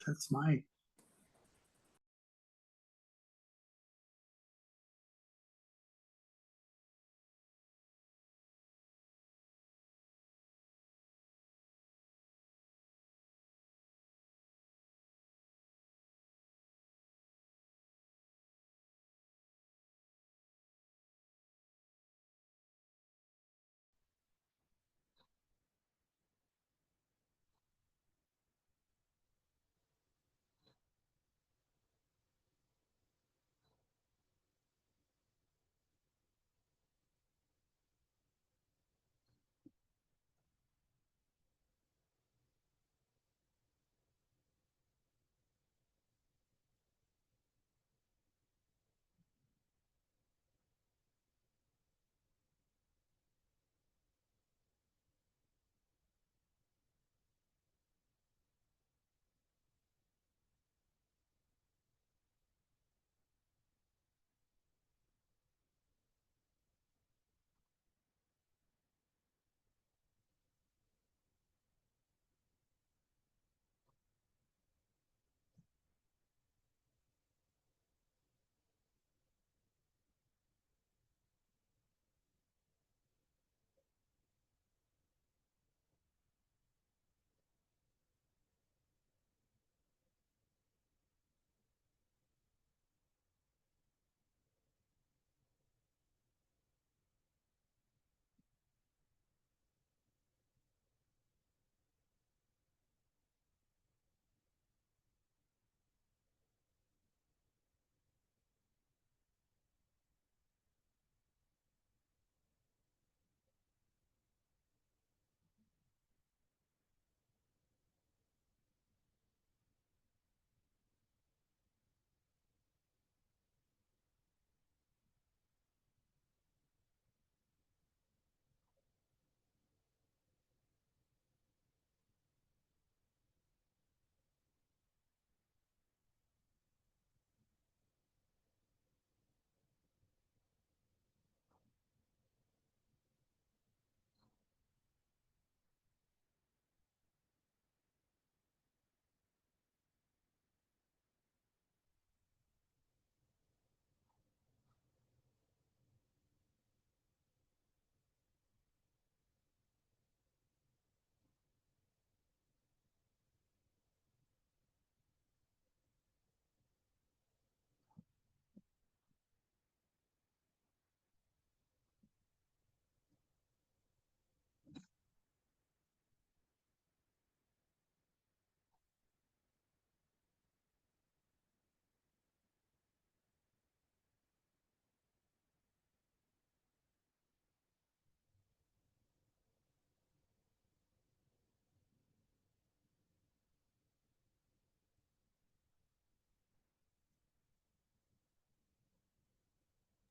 That's my.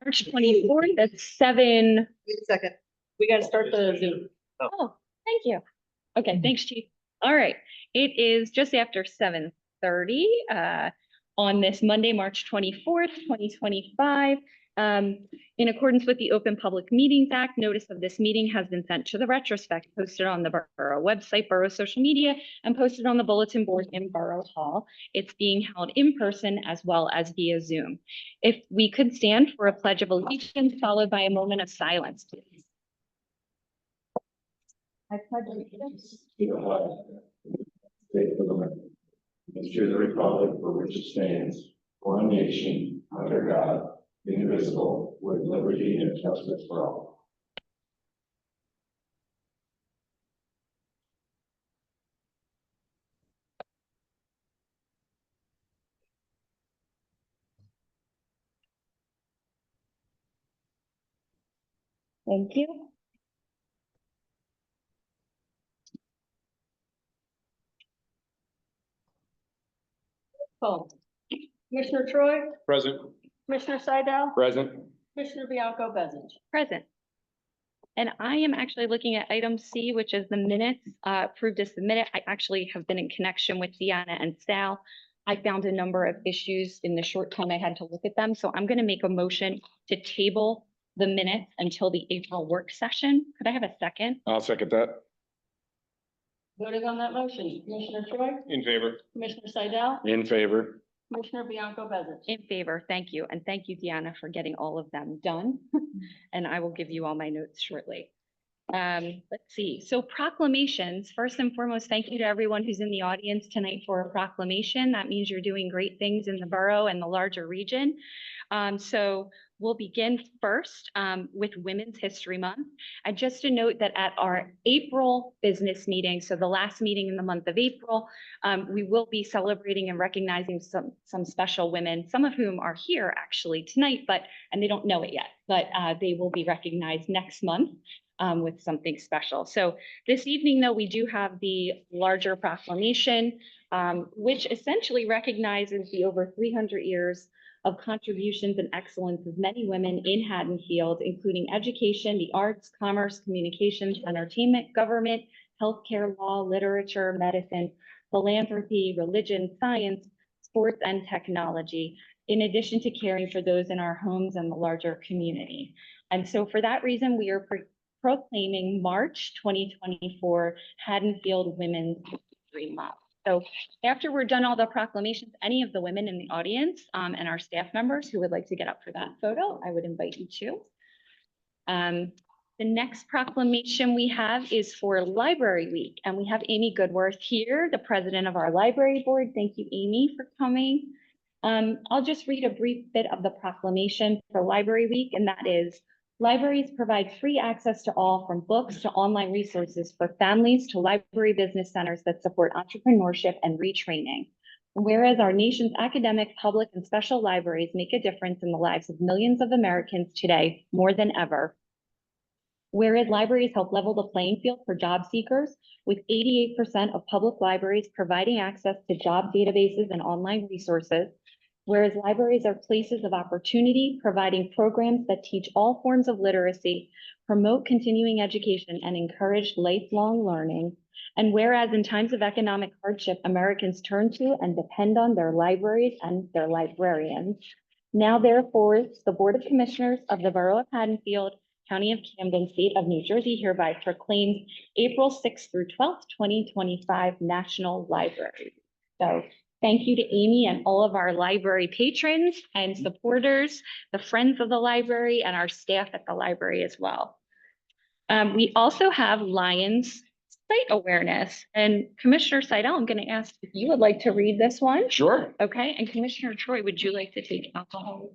March 24th at 7. Wait a second. We got to start the Zoom. Oh, thank you. Okay, thanks, Chief. All right, it is just after 7:30 on this Monday, March 24th, 2025. In accordance with the Open Public Meetings Act, notice of this meeting has been sent to the retrospect, posted on the Borough website, Borough social media, and posted on the bulletin board in Borough Hall. It's being held in person as well as via Zoom. If we could stand for a pledge of allegiance followed by a moment of silence, please. I pledge allegiance to the flag of the state of America, and to the republic for which it stands, one nation, under God, indivisible, with liberty and justice for all. Thank you. Call. Commissioner Troy, Present. Commissioner Seidel, Present. Commissioner Bianco Bezich. Present. And I am actually looking at item C, which is the minutes approved as submitted. I actually have been in connection with Deanna and Sal. I found a number of issues in the short time I had to look at them. So I'm going to make a motion to table the minutes until the April work session. Could I have a second? I'll second that. Voting on that motion, Commissioner Troy, In favor. Commissioner Seidel, In favor. Commissioner Bianco Bezich. In favor, thank you. And thank you, Deanna, for getting all of them done. And I will give you all my notes shortly. Let's see. So proclamations, first and foremost, thank you to everyone who's in the audience tonight for a proclamation. That means you're doing great things in the borough and the larger region. So we'll begin first with Women's History Month. And just to note that at our April business meeting, so the last meeting in the month of April, we will be celebrating and recognizing some special women, some of whom are here actually tonight, and they don't know it yet, but they will be recognized next month with something special. So this evening, though, we do have the larger proclamation, which essentially recognizes the over 300 years of contributions and excellence of many women in Haddonfield, including education, the arts, commerce, communications, entertainment, government, healthcare, law, literature, medicine, philanthropy, religion, science, sports, and technology, in addition to caring for those in our homes and the larger community. And so for that reason, we are proclaiming March 2024 Haddonfield Women's History Month. So after we're done all the proclamations, any of the women in the audience and our staff members who would like to get up for that photo, I would invite you to. The next proclamation we have is for Library Week, and we have Amy Goodworth here, the president of our library board. Thank you, Amy, for coming. I'll just read a brief bit of the proclamation for Library Week, and that is, libraries provide free access to all, from books to online resources, for families to library business centers that support entrepreneurship and retraining. Whereas our nation's academic, public, and special libraries make a difference in the lives of millions of Americans today more than ever. Whereas libraries help level the playing field for job seekers, with 88% of public libraries providing access to job databases and online resources. Whereas libraries are places of opportunity, providing programs that teach all forms of literacy, promote continuing education, and encourage lifelong learning. And whereas in times of economic hardship, Americans turn to and depend on their libraries and their librarians. Now, therefore, the Board of Commissioners of the Borough of Haddonfield, County of Camden, State of New Jersey, hereby proclaims April 6th through 12th, 2025 National Library. So thank you to Amy and all of our library patrons and supporters, the friends of the library, and our staff at the library as well. We also have Lions Site Awareness, and Commissioner Seidel, I'm going to ask if you would like to read this one. Sure. Okay, and Commissioner Troy, would you like to take alcohol?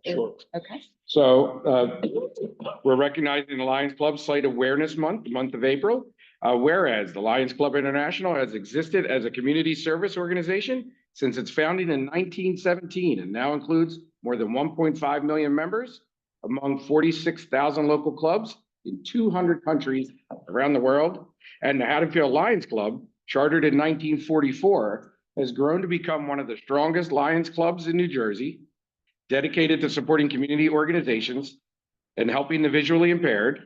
Sure. Okay. So we're recognizing the Lions Club Site Awareness Month, the month of April. Whereas the Lions Club International has existed as a community service organization since its founding in 1917 and now includes more than 1.5 million members among 46,000 local clubs in 200 countries around the world. And the Haddonfield Lions Club, chartered in 1944, has grown to become one of the strongest Lions clubs in New Jersey, dedicated to supporting community organizations and helping the visually impaired.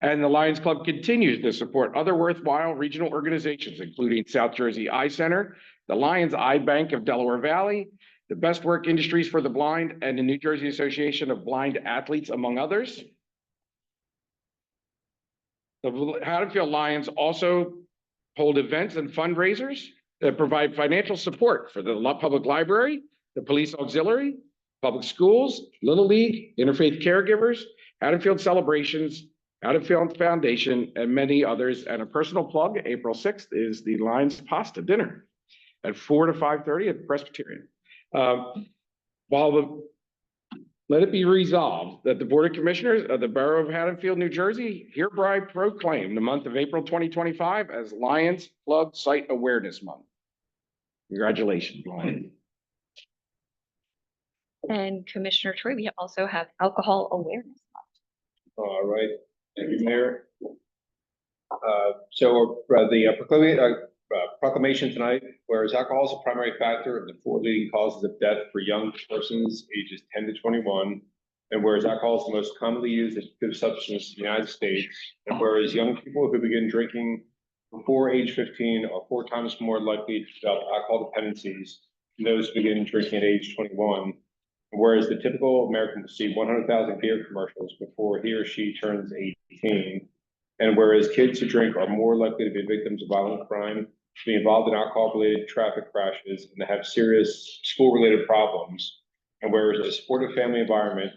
And the Lions Club continues to support other worthwhile regional organizations, including South Jersey Eye Center, the Lions Eye Bank of Delaware Valley, the Best Work Industries for the Blind, and the New Jersey Association of Blind Athletes, among others. The Haddonfield Lions also hold events and fundraisers that provide financial support for the public library, the police auxiliary, public schools, Little League, interfaith caregivers, Haddonfield Celebrations, Haddonfield Foundation, and many others. And a personal plug, April 6th is the Lions Pasta Dinner at 4 to 5:30 at the Presbyterian. Let it be resolved that the Board of Commissioners of the Borough of Haddonfield, New Jersey, hereby proclaim the month of April 2025 as Lions Club Site Awareness Month. Congratulations, Lions. And Commissioner Troy, we also have Alcohol Awareness Month. All right, thank you, Mayor. So the proclamation tonight, whereas alcohol is a primary factor of the 4 leading causes of death for young persons ages 10 to 21, and whereas alcohol is the most commonly used addictive substance in the United States, and whereas young people who begin drinking before age 15 are 4 times more likely to develop alcohol dependencies than those who begin drinking at age 21, and whereas the typical American will see 100,000 beer commercials before he or she turns 18, And whereas kids who drink are more likely to be victims of violent crime, to be involved in alcohol-related traffic crashes, and to have serious school-related problems. And whereas a supportive family environment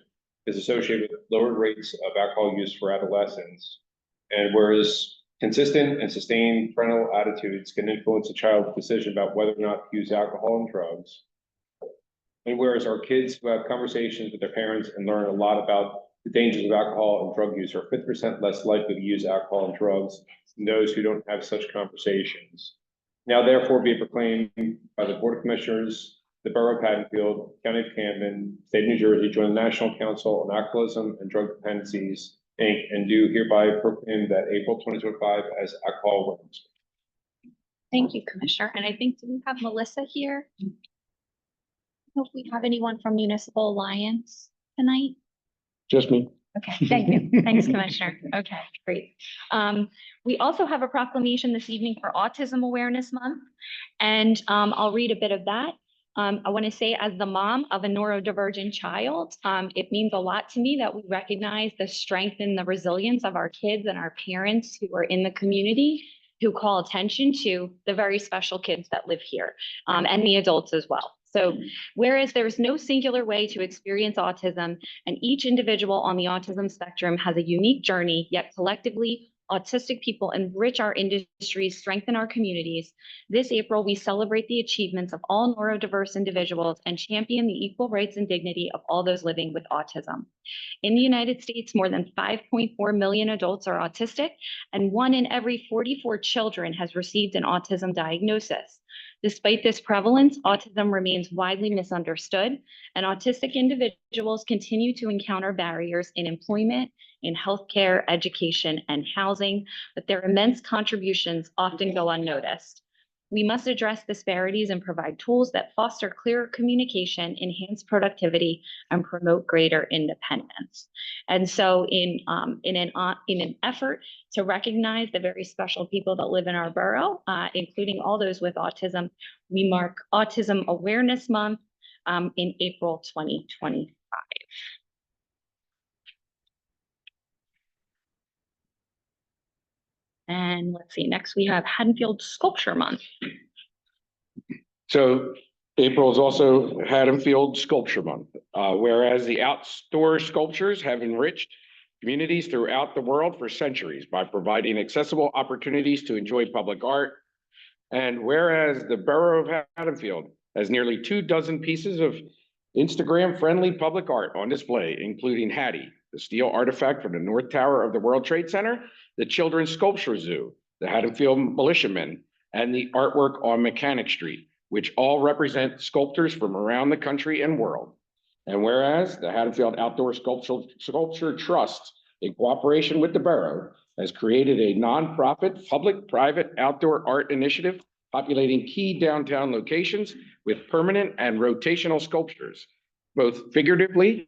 is associated with lower rates of alcohol use for adolescents. And whereas consistent and sustained parental attitudes can influence a child's decision about whether or not to use alcohol and drugs. And whereas our kids who have conversations with their parents and learn a lot about the dangers of alcohol and drug use are 50% less likely to use alcohol and drugs than those who don't have such conversations. Now therefore be it proclaimed by the Board of Commissioners, the Borough of Haddonfield, County of Camden, State of New Jersey, join the National Council on Alcoholism and Drug Dependencies, Inc., and do hereby proclaim that April 2025 as Alcohol Awareness. Thank you, Commissioner. And I think, do we have Melissa here? Hope we have anyone from Municipal Alliance tonight? Just me. Okay, thank you. Thanks, Commissioner. Okay, great. We also have a proclamation this evening for Autism Awareness Month, and I'll read a bit of that. I want to say, as the mom of a neurodivergent child, it means a lot to me that we recognize the strength and the resilience of our kids and our parents who are in the community, who call attention to the very special kids that live here, and the adults as well. So whereas there's no singular way to experience autism, and each individual on the autism spectrum has a unique journey, yet collectively, autistic people enrich our industries, strengthen our communities. This April, we celebrate the achievements of all neurodiverse individuals and champion the equal rights and dignity of all those living with autism. In the United States, more than 5.4 million adults are autistic, and 1 in every 44 children has received an autism diagnosis. Despite this prevalence, autism remains widely misunderstood, and autistic individuals continue to encounter barriers in employment, in healthcare, education, and housing, but their immense contributions often go unnoticed. We must address disparities and provide tools that foster clearer communication, enhance productivity, and promote greater independence. And so in an effort to recognize the very special people that live in our borough, including all those with autism, we mark Autism Awareness Month in April 2025. And let's see, next we have Haddonfield Sculpture Month. So April is also Haddonfield Sculpture Month, whereas the outdoor sculptures have enriched communities throughout the world for centuries by providing accessible opportunities to enjoy public art. And whereas the Borough of Haddonfield has nearly 24 pieces of Instagram-friendly public art on display, including Hattie, the steel artifact from the North Tower of the World Trade Center, the Children's Sculpture Zoo, the Haddonfield Militiamen, and the artwork on Mechanic Street, which all represent sculptors from around the country and world. And whereas the Haddonfield Outdoor Sculpture Trust, in cooperation with the borough, has created a nonprofit public-private outdoor art initiative populating key downtown locations with permanent and rotational sculptures, both figuratively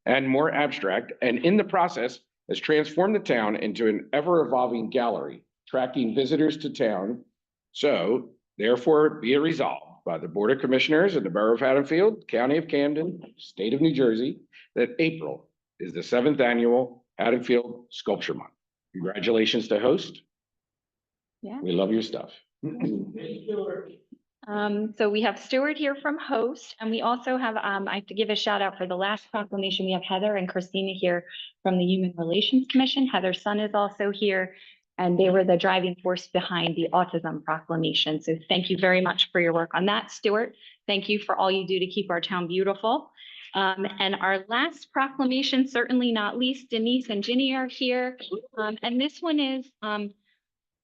and more abstract, and in the process has transformed the town into an ever-evolving gallery, attracting visitors to town. So therefore be it resolved by the Board of Commissioners of the Borough of Haddonfield, County of Camden, State of New Jersey, that April is the 7th annual Haddonfield Sculpture Month. Congratulations to host. Yeah. We love your stuff. So we have Stuart here from host, and we also have, I have to give a shout out for the last proclamation. We have Heather and Christina here from the Human Relations Commission. Heather's son is also here, and they were the driving force behind the autism proclamation. So thank you very much for your work on that, Stuart. Thank you for all you do to keep our town beautiful. And our last proclamation, certainly not least, Denise and Ginny are here. And this one is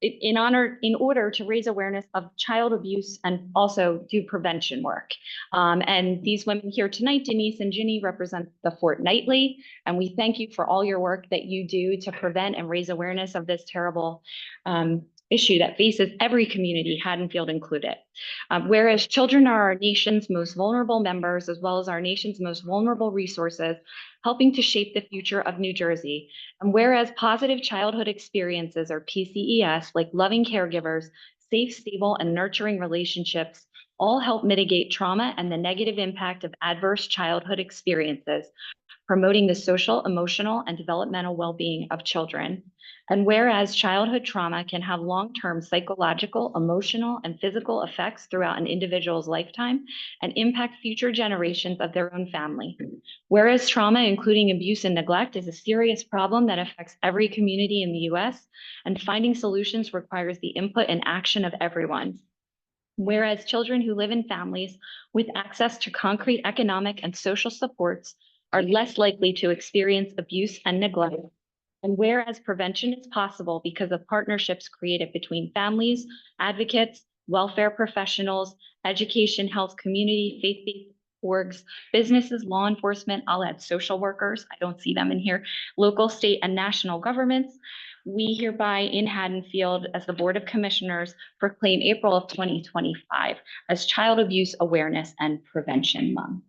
in order to raise awareness of child abuse and also do prevention work. And these women here tonight, Denise and Ginny, represent the Fortnightly, and we thank you for all your work that you do to prevent and raise awareness of this terrible issue that faces every community, Haddonfield included. Whereas children are our nation's most vulnerable members, as well as our nation's most vulnerable resources, helping to shape the future of New Jersey. And whereas positive childhood experiences, or PCES, like loving caregivers, safe, stable, and nurturing relationships, all help mitigate trauma and the negative impact of adverse childhood experiences, promoting the social, emotional, and developmental well-being of children. And whereas childhood trauma can have long-term psychological, emotional, and physical effects throughout an individual's lifetime and impact future generations of their own family. Whereas trauma, including abuse and neglect, is a serious problem that affects every community in the US, and finding solutions requires the input and action of everyone. Whereas children who live in families with access to concrete economic and social supports are less likely to experience abuse and neglect. And whereas prevention is possible because of partnerships created between families, advocates, welfare professionals, education, health, community, faith-based orgs, businesses, law enforcement, I'll add social workers, I don't see them in here, local, state, and national governments, we hereby in Haddonfield, as the Board of Commissioners, proclaim April of 2025 as Child Abuse Awareness and Prevention Month.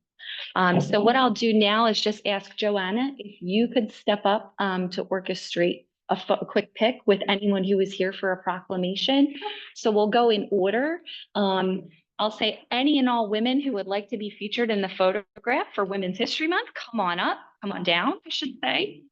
So what I'll do now is just ask Joanna if you could step up to orchestrate a quick pick with anyone who is here for a proclamation. So we'll go in order. I'll say any and all women who would like to be featured in the photograph for Women's History Month, come on up, come on down, I should say.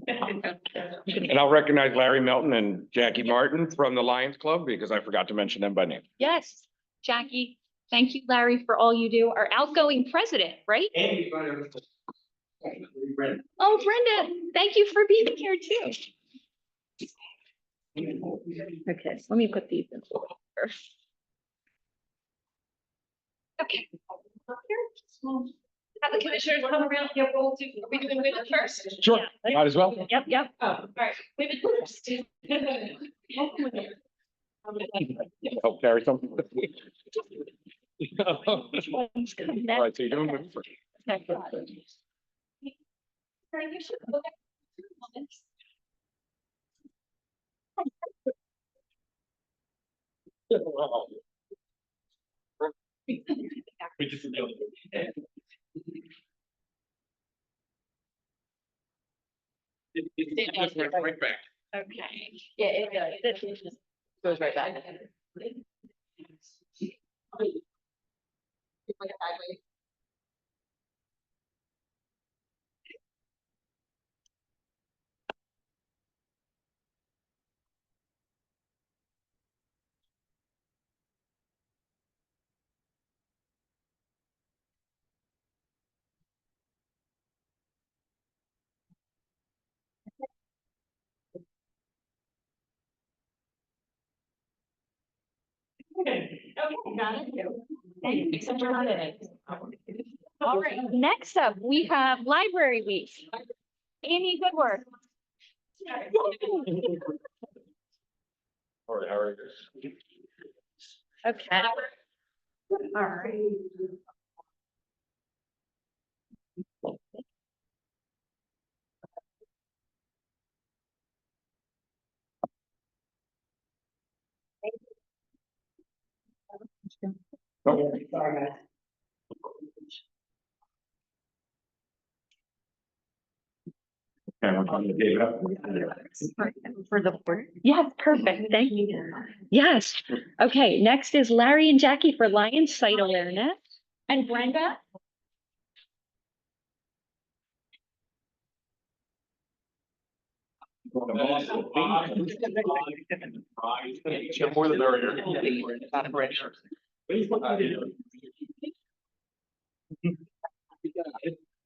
And I'll recognize Larry Melton and Jackie Martin from the Lions Club because I forgot to mention them by name. Yes, Jackie. Thank you, Larry, for all you do. Our outgoing president, right? Oh, Brenda, thank you for being here too. Okay, so let me put these in order. Okay. Have the commissioners come around here. Are we doing women first? Sure, Yeah. might as well. Yep. Oh, all right, women first. Help carry something. Which one's coming All next? right, so you're doing women first. Okay. Sorry, you should go back to moments. Right back. Okay. Yeah, it does. It just goes right back. Okay, got it. Thank you so much. All right, next up, we have Library Week. Amy, good work. All right, how are you? Okay. All right. Camera on the David up. For the board. Yes, perfect. Thank you. Yes. Okay, next is Larry and Jackie for Lions Site Awareness. And Brenda? More the merrier.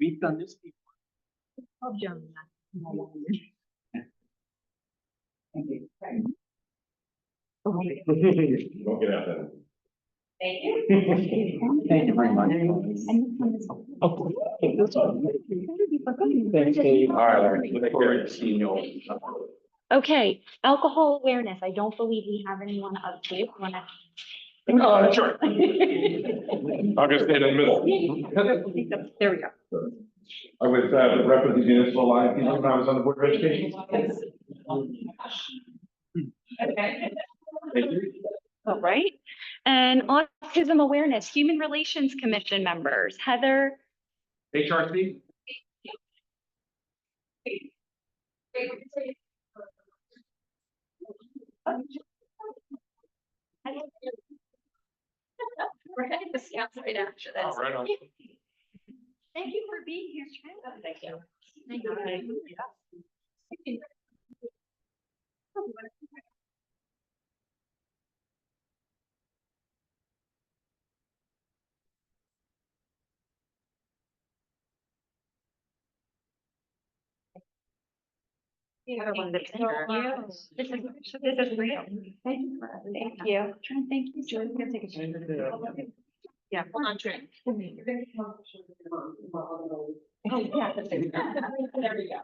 We've done this before. Don't get out there. Thank you. Thank you very much. All right, Larry. Look forward to seeing you all. Okay, alcohol awareness. I don't believe we have anyone up to. Oh, sure. I'll just stay in the middle. There we go. I was the rep of the municipal line, when I was on the board of education. All right. And Autism Awareness, Human Relations Commission members, Heather. HRC? We're heading to Scouts right after this. Oh, right on. Thank you for being here. Thank you. Thank you. Everyone that's here. This is real. Thank you. Thank you. Trying to thank you. Jordan, can take a picture. Yeah, hold on, Trent. Oh, yeah. There we go.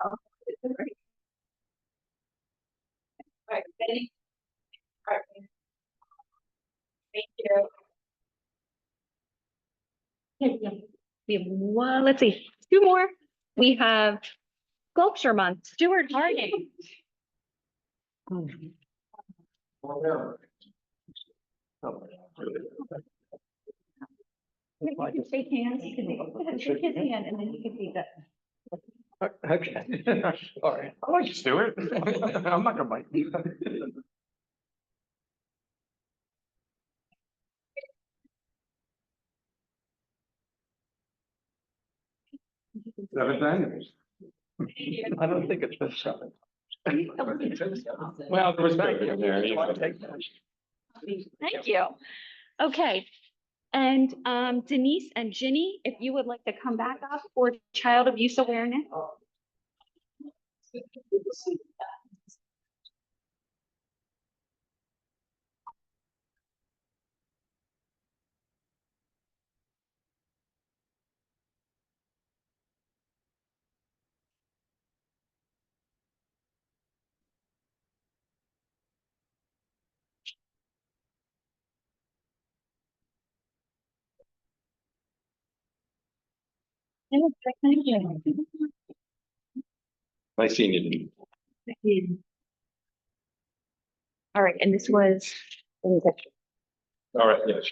Oh, this is great. All right, ready? All right. Thank you. We have one, let's see, two more. We have Sculpture Month, Stuart Harding. You can shake hands. You can shake his hand and then you can take that. Okay. All right. I like you, Stuart. I'm not gonna bite you. 7th annual. I don't think it's been seven. Well, there was back there. Thank you. Okay. And Denise and Ginny, if you would like to come back up for child abuse awareness. Thank you. Nice seeing you. All right, and this was. All right, yes.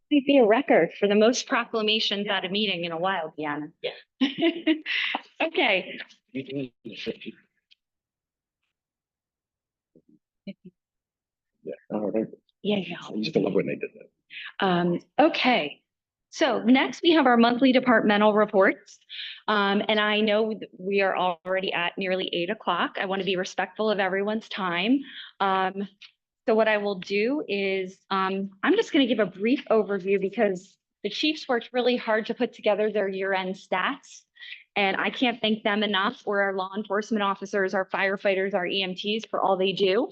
Might be a record for the most proclamations at a meeting in a while, Deanna. Yeah. Okay. Yeah, all right. Yeah. I used to love when they did that. Okay. So next we have our monthly departmental reports. And I know we are already at nearly 8 o'clock. I want to be respectful of everyone's time. So what I will do is I'm just going to give a brief overview because the chiefs worked really hard to put together their year-end stats. And I can't thank them enough, or our law enforcement officers, our firefighters, our EMTs for all they do.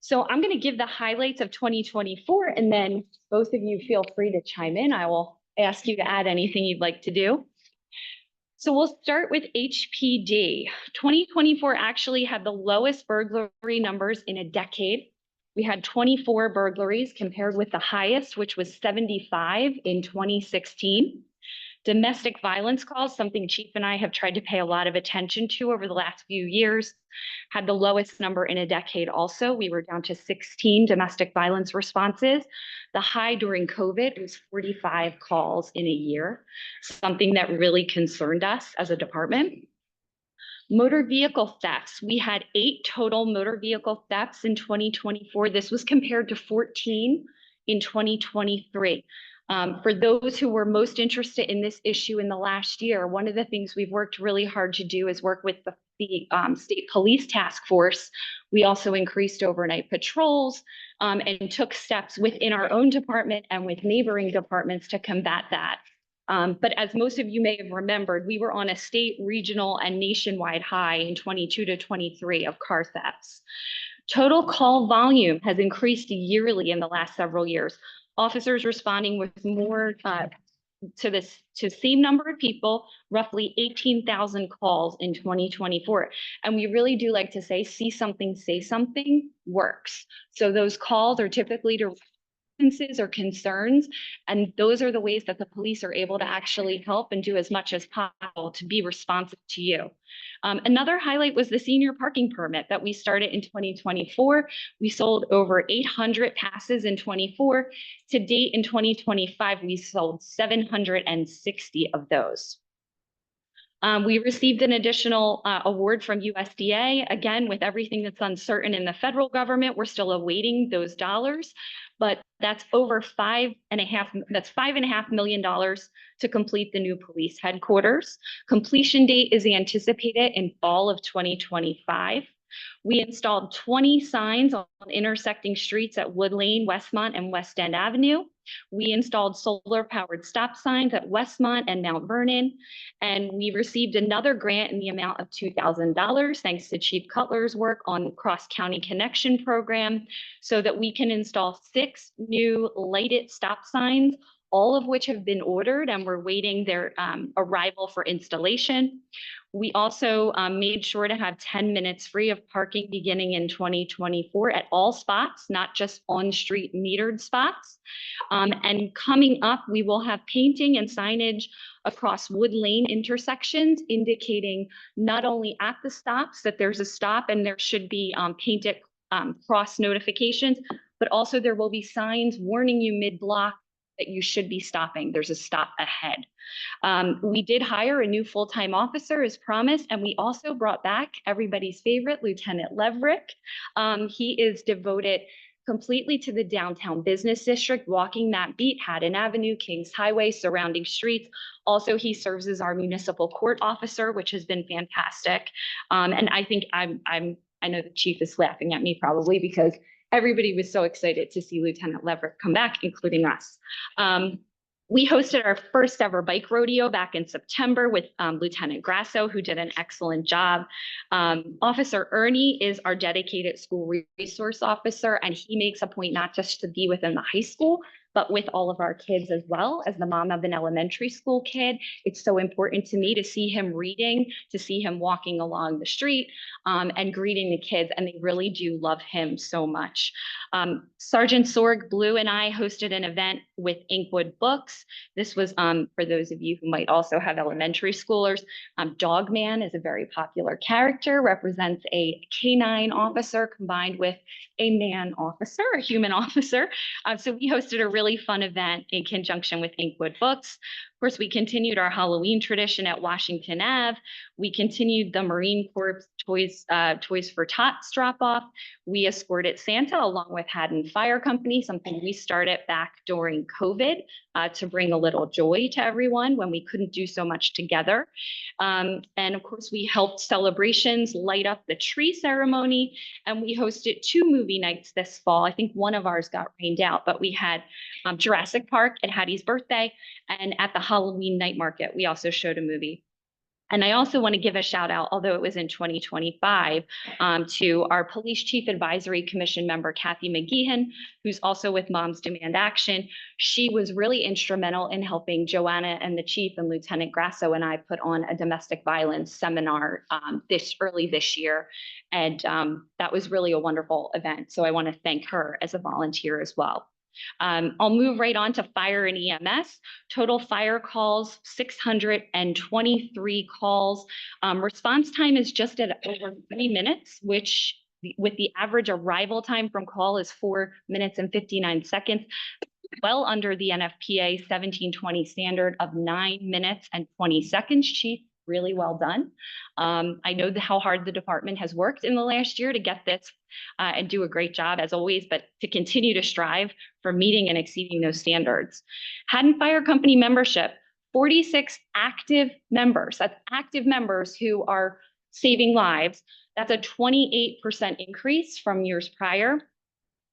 So I'm going to give the highlights of 2024, and then both of you feel free to chime in. I will ask you to add anything you'd like to do. So we'll start with HPD. 2024 actually had the lowest burglary numbers in a decade. We had 24 burglaries compared with the highest, which was 75 in 2016. Domestic violence calls, something Chief and I have tried to pay a lot of attention to over the last few years, had the lowest number in a decade also. We were down to 16 domestic violence responses. The high during COVID was 45 calls in a year, something that really concerned us as a department. Motor vehicle thefts. We had 8 total motor vehicle thefts in 2024. This was compared to 14 in 2023. For those who were most interested in this issue in the last year, one of the things we've worked really hard to do is work with the state police task force. We also increased overnight patrols and took steps within our own department and with neighboring departments to combat that. But as most of you may have remembered, we were on a state, regional, and nationwide high in 22 to 23 of car thefts. Total call volume has increased yearly in the last several years. Officers responding with more to the same number of people, roughly 18,000 calls in 2024. And we really do like to say, see something, say something works. So those calls are typically to grievances or concerns. And those are the ways that the police are able to actually help and do as much as possible to be responsive to you. Another highlight was the senior parking permit that we started in 2024. We sold over 800 passes in 24. To date in 2025, we sold 760 of those. We received an additional award from USDA. Again, with everything that's uncertain in the federal government, we're still awaiting those dollars, but that's over $5.5 million to complete the new police headquarters. Completion date is anticipated in fall of 2025. We installed 20 signs on intersecting streets at Wood Lane, Westmont, and West End Avenue. We installed solar-powered stop signs at Westmont and Mount Vernon, and we received another grant in the amount of $2,000 thanks to Chief Cutler's work on Cross-County Connection Program, so that we can install 6 new lighted stop signs, all of which have been ordered and we're waiting their arrival for installation. We also made sure to have 10 minutes free of parking beginning in 2024 at all spots, not just on-street metered spots. And coming up, we will have painting and signage across Wood Lane intersections, indicating not only at the stops that there's a stop and there should be painted cross notifications, but also there will be signs warning you mid-block that you should be stopping. There's a stop ahead. We did hire a new full-time officer as promised, and we also brought back everybody's favorite, Lieutenant Leverick. He is devoted completely to the downtown business district, walking that beat, Haddon Avenue, Kings Highway, surrounding streets. Also, he serves as our municipal court officer, which has been fantastic. And I think I know the chief is laughing at me probably because everybody was so excited to see Lieutenant Leverick come back, including us. We hosted our first ever bike rodeo back in September with Lieutenant Grasso, who did an excellent job. Officer Ernie is our dedicated school resource officer, and he makes a point not just to be within the high school, but with all of our kids as well. As the mom of an elementary school kid, it's so important to me to see him reading, to see him walking along the street and greeting the kids, and they really do love him so much. Sergeant Sorg Blue and I hosted an event with Inkwood Books. This was for those of you who might also have elementary schoolers. Dogman is a very popular character, represents a canine officer combined with a man officer, a human officer. So we hosted a really fun event in conjunction with Inkwood Books. Of course, we continued our Halloween tradition at Washington Ave. We continued the Marine Corps Toys for Tots drop-off. We escorted Santa along with Haddon Fire Company, something we started back during COVID to bring a little joy to everyone when we couldn't do so much together. And of course, we helped celebrations light up the tree ceremony, and we hosted 2 movie nights this fall. I think one of ours got rained out, but we had Jurassic Park at Hattie's birthday, and at the Halloween night market, we also showed a movie. And I also want to give a shout out, although it was in 2025, to our Police Chief Advisory Commission member, Kathy McGeehan, who's also with Moms Demand Action. She was really instrumental in helping Joanna and the chief and Lieutenant Grasso and I put on a domestic violence seminar early this year. And that was really a wonderful event. So I want to thank her as a volunteer as well. I'll move right on to fire and EMS. Total fire calls, 623 calls. Response time is just at over 3 minutes, which with the average arrival time from call is 4 minutes and 59 seconds, well under the NFPA 1720 standard of 9 minutes and 20 seconds, Chief. Really well done. I know how hard the department has worked in the last year to get this and do a great job as always, but to continue to strive for meeting and exceeding those standards. Haddon Fire Company membership, 46 active members. That's active members who are saving lives. That's a 28% increase from years prior.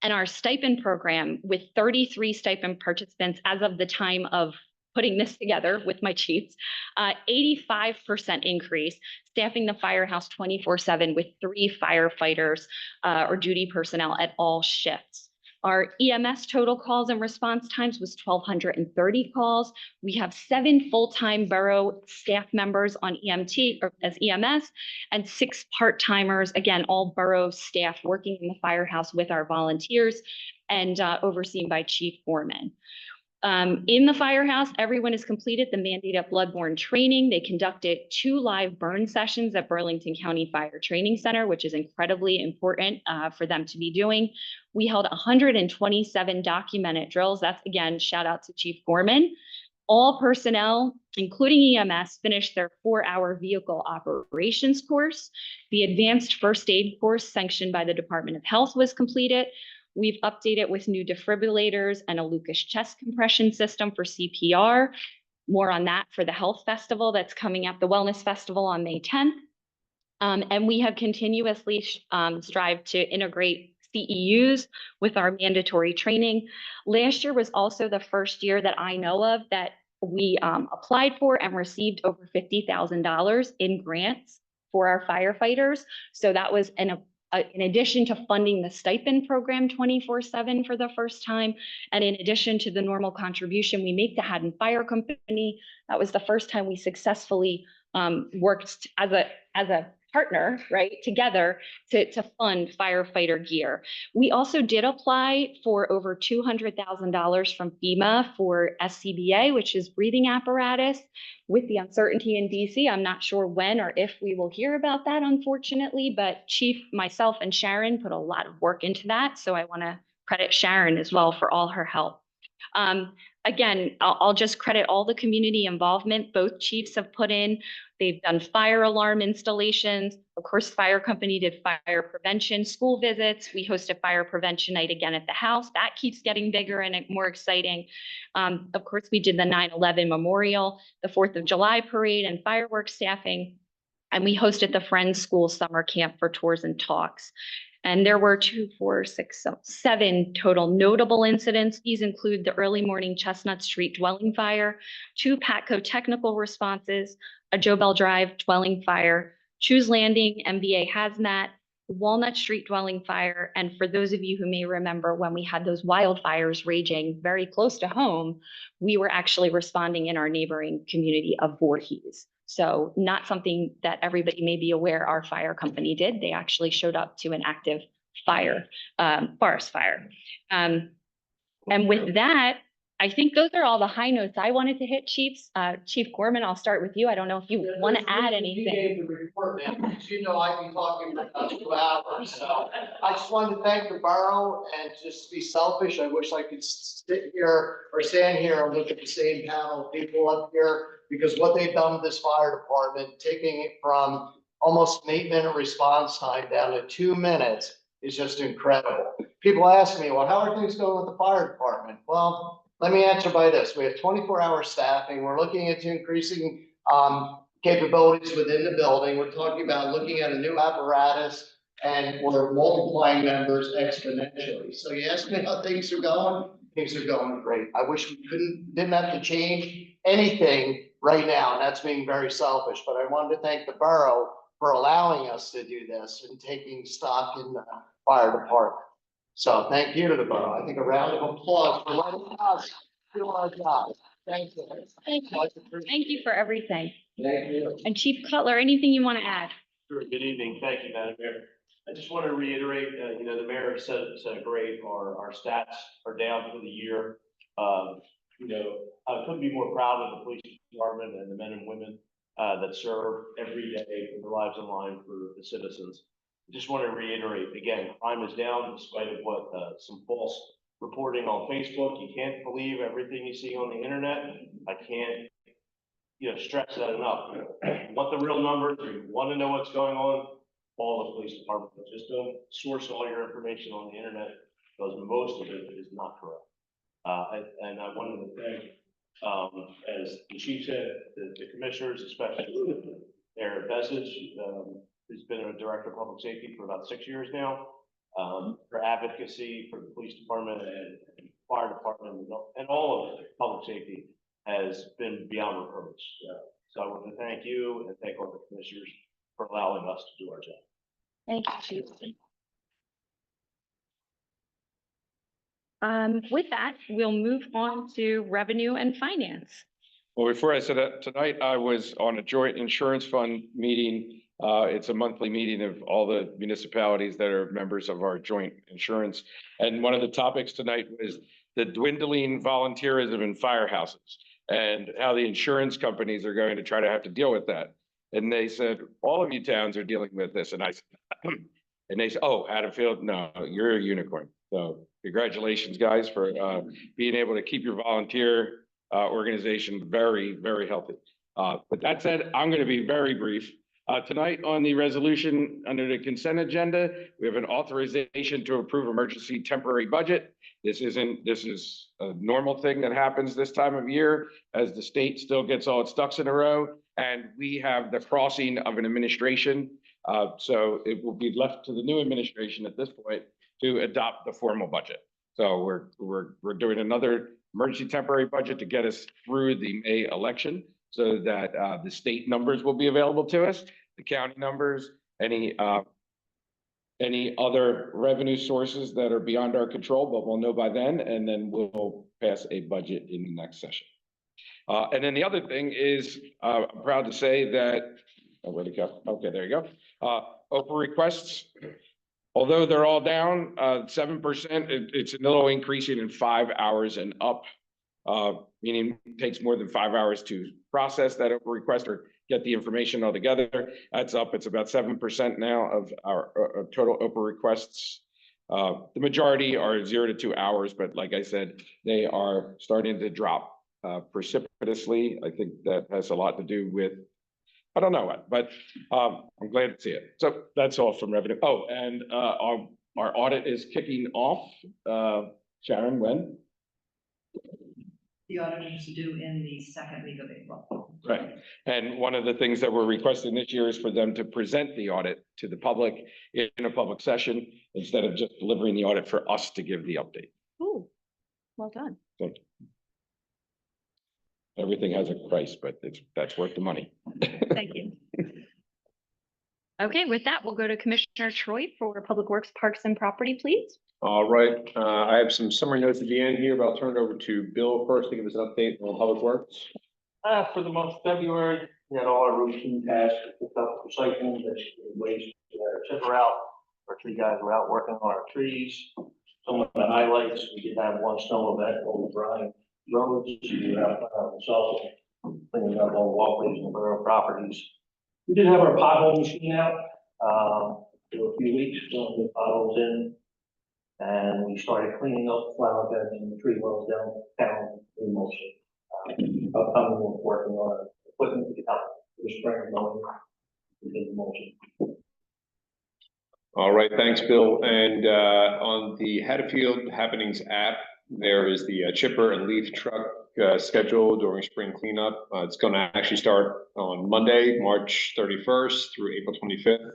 And our stipend program with 33 stipend participants as of the time of putting this together with my chiefs, 85% increase, staffing the firehouse 24/7 with 3 firefighters or duty personnel at all shifts. Our EMS total calls and response times was 1,230 calls. We have 7 full-time borough staff members on EMT or as EMS and 6 part-timers, again, all borough staff working in the firehouse with our volunteers. and overseen by Chief Foreman. In the firehouse, everyone has completed the mandated bloodborne training. They conducted 2 live burn sessions at Burlington County Fire Training Center, which is incredibly important for them to be doing. We held 127 documented drills. That's, again, shout out to Chief Foreman. All personnel, including EMS, finished their 4-hour vehicle operations course. The advanced first aid course sanctioned by the Department of Health was completed. We've updated with new defibrillators and a Lucas chest compression system for CPR. More on that for the health festival that's coming up, the Wellness Festival on May 10th. And we have continuously strived to integrate CEUs with our mandatory training. Last year was also the first year that I know of that we applied for and received over $50,000 in grants for our firefighters. So that was in addition to funding the stipend program 24/7 for the first time, and in addition to the normal contribution we make to Haddon Fire Company, that was the first time we successfully worked as a partner, right, together to fund firefighter gear. We also did apply for over $200,000 from FEMA for SCBA, which is breathing apparatus. With the uncertainty in DC, I'm not sure when or if we will hear about that, unfortunately, but Chief, myself, and Sharon put a lot of work into that. So I want to credit Sharon as well for all her help. Again, I'll just credit all the community involvement both chiefs have put in. They've done fire alarm installations. Of course, fire company did fire prevention, school visits. We hosted fire prevention night again at the house. That keeps getting bigger and more exciting. Of course, we did the 9/11 memorial, the 4th of July parade and fireworks staffing. And we hosted the Friends School Summer Camp for tours and talks. And there were 7 total notable incidents. These include the early morning Chestnut Street dwelling fire, 2 Patco technical responses, a Joe Bell Drive dwelling fire, Choose Landing, MBA hazmat, Walnut Street dwelling fire. And for those of you who may remember when we had those wildfires raging very close to home, we were actually responding in our neighboring community of Voorhees. So not something that everybody may be aware our fire company did. They actually showed up to an active fire, forest fire. And with that, I think those are all the high notes I wanted to hit, Chiefs. Chief Gorman, I'll start with you. I don't know if you want to add anything. You gave the report, man, because you know I've been talking for about 2 hours, so I just wanted to thank the borough and just be selfish. I wish I could sit here or stand here and look at the same panel of people up here, because what they've done with this fire department, taking it from almost an 8-minute response time down to 2 minutes is just incredible. People ask me, well, how are things going with the fire department? Well, let me answer by this. We have 24-hour staffing. We're looking into increasing capabilities within the building. We're talking about looking at a new apparatus, and we're multiplying members exponentially. So you ask me how things are going. Things are going great. I wish we didn't have to change anything right now, and that's being very selfish. But I wanted to thank the borough for allowing us to do this and taking stock in the fire department. So thank you to the borough. I think a round of applause for letting us do our job. Thank you. Thank you. Thank you for everything. Thank you. And Chief Cutler, anything you want to add? Sure. Good evening. Thank you, Madam Mayor. I just want to reiterate, the mayor said great. Our stats are down for the year. I couldn't be more proud of the police department and the men and women that serve every day, put their lives on the line for the citizens. I just want to reiterate again, crime is down despite of what some false reporting on Facebook. You can't believe everything you see on the internet. I can't, stress that enough. You want the real numbers, or you want to know what's going on, call the police department. Just don't source all your information on the internet, because most of it is not correct. And I wanted to thank, as the chief said, the commissioners, especially Eric Bessage, who's been a director of public safety for about 6 years now, for advocacy for the police department and fire department and all of public safety has been beyond reproach. So I want to thank you and thank all the commissioners for allowing us to do our job. Thank you, Chief. With that, we'll move on to revenue and finance. Well, before I said that, tonight I was on a joint insurance fund meeting It's a monthly meeting of all the municipalities that are members of our joint insurance. And one of the topics tonight was the dwindling volunteerism in firehouses and how the insurance companies are going to try to have to deal with that. And they said, all of you towns are dealing with this. And I said, and they said, oh, Haddonfield, no, you're a unicorn. So congratulations, guys, for being able to keep your volunteer organization very, very healthy. But that said, I'm going to be very brief. Tonight on the resolution under the consent agenda, we have an authorization to approve emergency temporary budget. This is a normal thing that happens this time of year as the state still gets all its ducks in a row. And we have the crossing of an administration. So it will be left to the new administration at this point to adopt the formal budget. So we're doing another emergency temporary budget to get us through the May election so that the state numbers will be available to us, the county numbers, any other revenue sources that are beyond our control, but we'll know by then, and then we'll pass a budget in the next session. And then the other thing is, I'm proud to say that, oh, where'd it go? Okay, there you go. Open requests, although they're all down 7%, it's a little increasing in 5 hours and up, meaning it takes more than 5 hours to process that open request or get the information all together. That's up. It's about 7% now of our total open requests. The majority are 0 to 2 hours, but like I said, they are starting to drop precipitously. I think that has a lot to do with, I don't know what, but I'm glad to see it. So that's all from revenue. Oh, and our audit is kicking off. Sharon, when? The audit is due in the second week of April. Right. And one of the things that we're requesting this year is for them to present the audit to the public in a public session instead of just delivering the audit for us to give the update. Ooh, well done. Thank you. Everything has a price, but that's worth the money. Thank you. Okay, with that, we'll go to Commissioner Troy for Public Works, Parks and Property, please. All right, I have some summary notes at the end here, but I'll turn it over to Bill first to give us an update on Public Works. For the month of February, we had all our routine tasks, picked up recycling, waste, we had our chipper out. Our tree guys were out working on our trees. Some of the highlights, we did have one snow event over Bryan roads. We were out also cleaning up all walkways and borough properties. We did have our pothole machine out for a few weeks, filling the potholes in. And we started cleaning up flower beds and the tree wells down in motion. Upcoming, we're working on equipment to get out the spring and mowing in motion. All right, thanks, Bill. And on the Haddonfield Happenings app, there is the chipper and leaf truck scheduled during spring cleanup. It's going to actually start on Monday, March 31st through April 25th.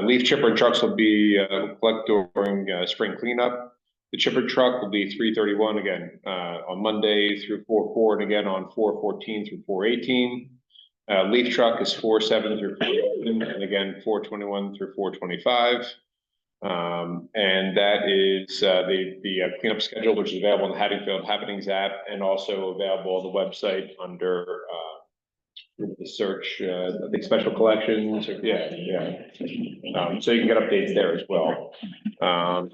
Leaf chipper and trucks will be collected during spring cleanup. The chipper truck will be 331 again on Monday through 4/4 and again on 4/14 through 4/18. Leaf truck is 4/7 through 4/11 and again 4/21 through 4/25. And that is the cleanup schedule, which is available on the Haddonfield Happenings app and also available on the website under the search, I think special collections. So you can get updates there as well.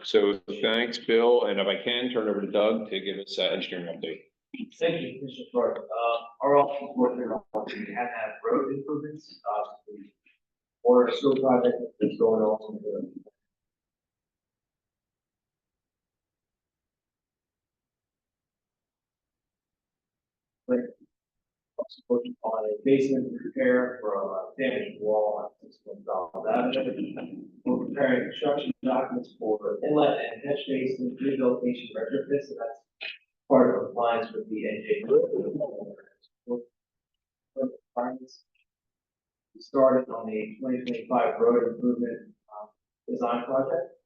So thanks, Bill. And if I can turn over to Doug to give us an engineering update. Thank you, Mr. Clark. Our office is working on, we have had road improvements, or a sewer project that's going on. Working on a basement repair for a damaged wall on 6 Avenue. We're preparing construction documents for inlet and catch basin rehabilitation retrofits, and that's part of compliance with the NJ. We started on the 2025 road improvement design project.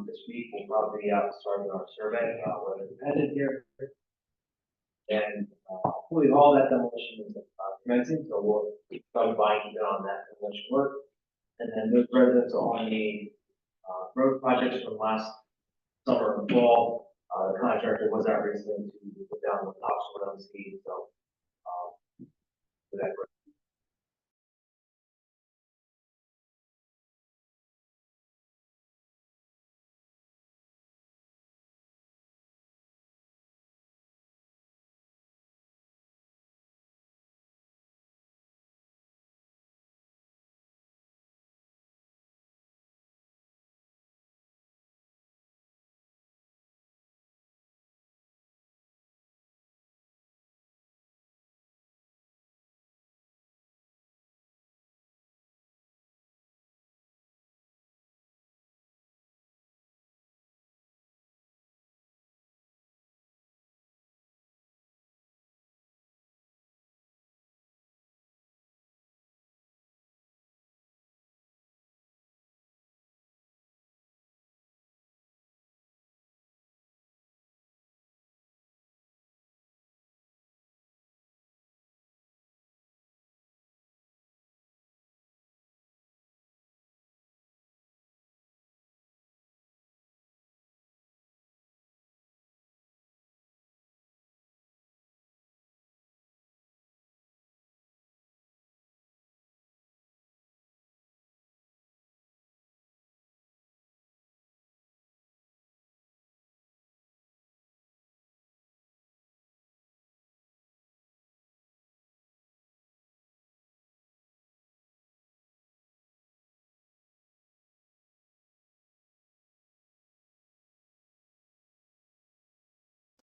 This week we'll probably be out starting our survey, we're independent here. And hopefully all that demolition is commencing, so we'll start buying on that demolition work. And then those residents on the road projects from last summer and fall, the contractor was out recently to put down the topsoil on the ski, so for that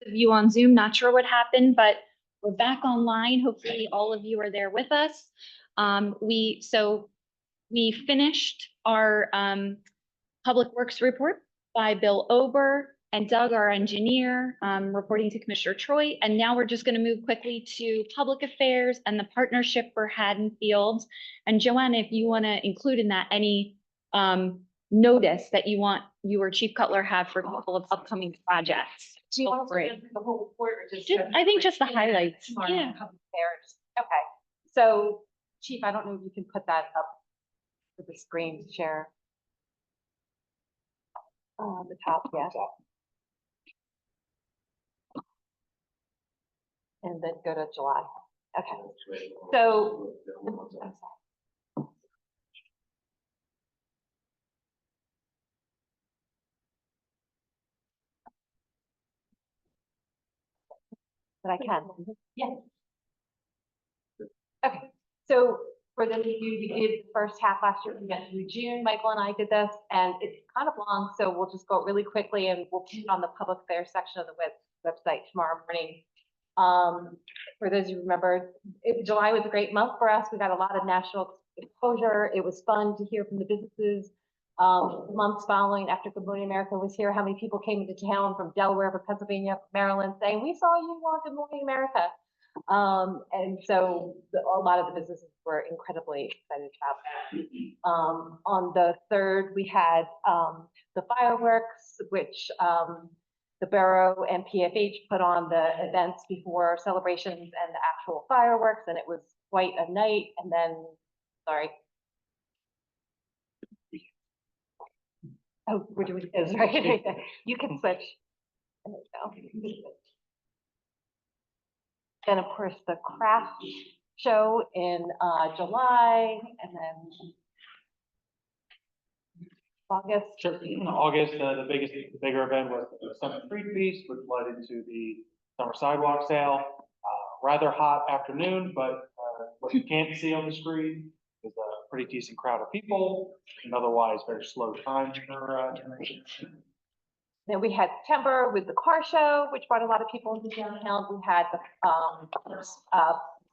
of you on Zoom, not sure what happened, but we're back online. Hopefully all of you are there with us. We finished our Public Works report by Bill Ober and Doug, our engineer, reporting to Commissioner Troy. And now we're just going to move quickly to Public Affairs and the partnership for Haddonfield. And Joanna, if you want to include in that any notice that you or Chief Cutler have for a couple of upcoming projects. Do you want Great. to do the whole report or just? I think just the highlights. Tomorrow, Yeah. public affairs. Okay, so Chief, I don't know if you can put that up for the screen share. The top, yeah. And then go to July. Okay, so. I'm sorry. But I can. Yeah. Okay, so for those of you who did the first half last year, we went through June, Michael and I did this, and it's kind of long, so we'll just go really quickly and we'll put it on the public affairs section of the website tomorrow morning. For those who remember, July was a great month for us. We got a lot of national exposure. It was fun to hear from the businesses. The months following after Good Morning America was here, how many people came into town from Delaware, from Pennsylvania, from Maryland, saying, we saw you on Good Morning America. And so a lot of the businesses were incredibly excited about that. On the 3rd, we had the fireworks, which the Borough and PFH put on the events before celebrations and the actual fireworks, and it was quite a night. And then, sorry. Oh, we're doing this, right? You can switch. There we go. Then, of course, the craft show in July, and then August. Sure. In August, the bigger event was the Summer Street Feast, which led into the Summer Sidewalk Sale. Rather hot afternoon, but what you can't see on the screen is a pretty decent crowd of people, and otherwise very slow time for Then we had September with the car show, which brought a lot of people into downtown. We had the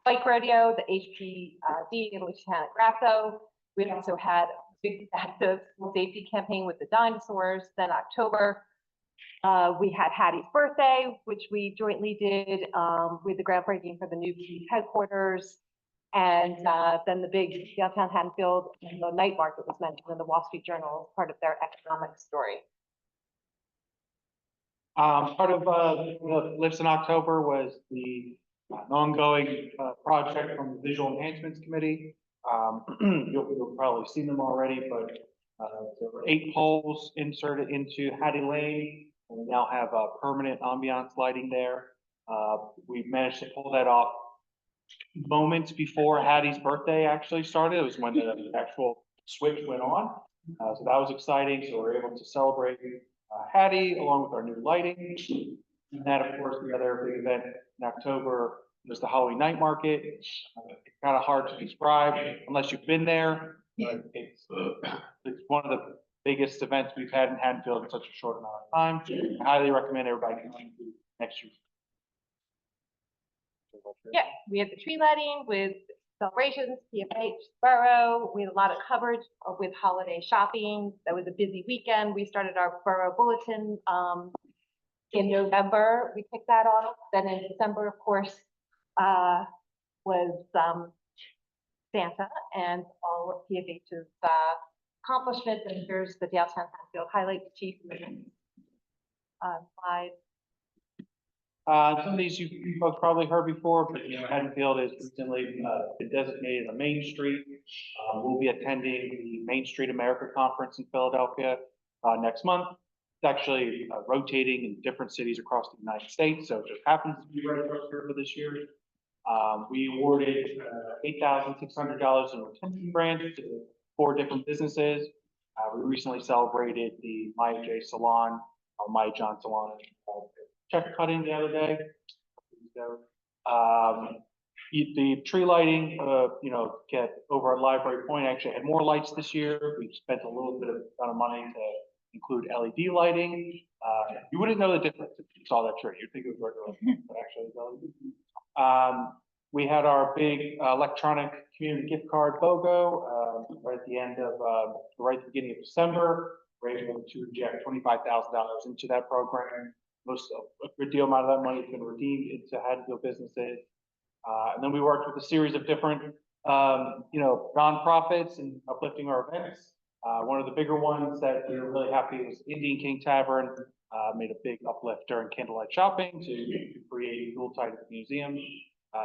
bike rodeo, the HPD in Lieutenant Grasso. We also had a big active safety campaign with the dinosaurs. Then October, we had Hattie's birthday, which we jointly did with the groundbreaking for the new police headquarters. And then the big downtown Haddonfield and the night market was mentioned in the Wall Street Journal as part of their economic story. Part of the lifts in October was the ongoing project from the Visual Enhancements Committee. You'll probably seen them already, but there were 8 poles inserted into Hattie Lane, and we now have permanent ambiance lighting there. We managed to pull that off moments before Hattie's birthday actually started. It was when the actual switch went on. So that was exciting. So we were able to celebrate Hattie along with our new lighting. And that, of course, the other big event in October was the Halloween night market. It's kind of hard to describe unless you've been there, but it's one of the biggest events we've had in Haddonfield in such a short amount of time. I highly recommend everybody coming to next year. Yeah, we had the tree lighting with celebrations, PFH, Borough. We had a lot of coverage with holiday shopping. That was a busy weekend. We started our Borough bulletin in November. We kicked that off. Then in December, of course, was Santa and all of PFH's accomplishments. And here's the downtown Haddonfield highlights, Chief. Slide. Some of these you folks probably heard before, but Haddonfield is recently been designated a Main Street. We'll be attending the Main Street America Conference in Philadelphia next month. It's actually rotating in different cities across the United States, so it just happens to be right across here for this year. We awarded $8,600 in retention grants to 4 different businesses. We recently celebrated the Maya J Salon, Maya John Salon, check cutting the other day. The tree lighting, get over at Library Point actually had more lights this year. We spent a little bit of money to include LED lighting. You wouldn't know the difference if you saw that tree. You'd think it was regular, but actually it's LED. We had our big electronic community gift card BOGO right at the end of, right at the beginning of December. We're able to inject $25,000 into that program. A good deal amount of that money has been redeemed into Haddonfield businesses. And then we worked with a series of different, nonprofits and uplifting our events. One of the bigger ones that we were really happy was Indian King Tavern, made a big uplift during candlelight shopping to create Yuletide at the museum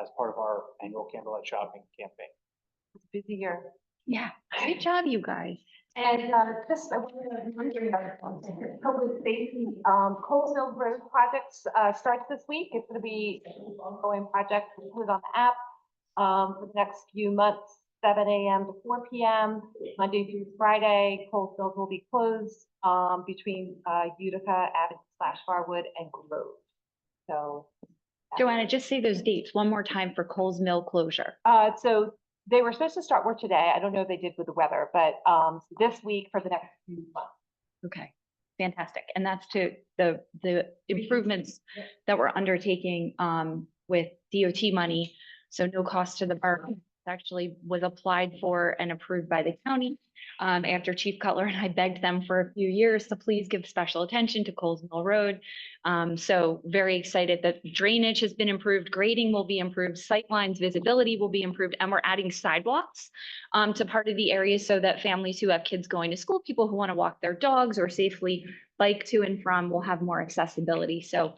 as part of our annual candlelight shopping campaign. It's a busy year. Yeah, great job, you guys. And just, I was wondering about public safety, Colesville Road projects starts this week. It's going to be an ongoing project. We'll put it on the app for the next few months, 7 a.m. to 4 p.m. Monday through Friday. Colesville will be closed between Utica, Abbott/Farwood, and Grove. So, Joanna, just say those dates one more time for Coles Mill closure. so they were supposed to start work today. I don't know if they did with the weather, but this week for the next few months. Okay, fantastic. And that's to the improvements that we're undertaking with DOT money. So no cost to the borough. It actually was applied for and approved by the county after Chief Cutler and I begged them for a few years to please give special attention to Coles Mill Road. So very excited that drainage has been improved, grading will be improved, sight lines, visibility will be improved, and we're adding sidewalks to part of the area so that families who have kids going to school, people who want to walk their dogs or safely bike to and from will have more accessibility. So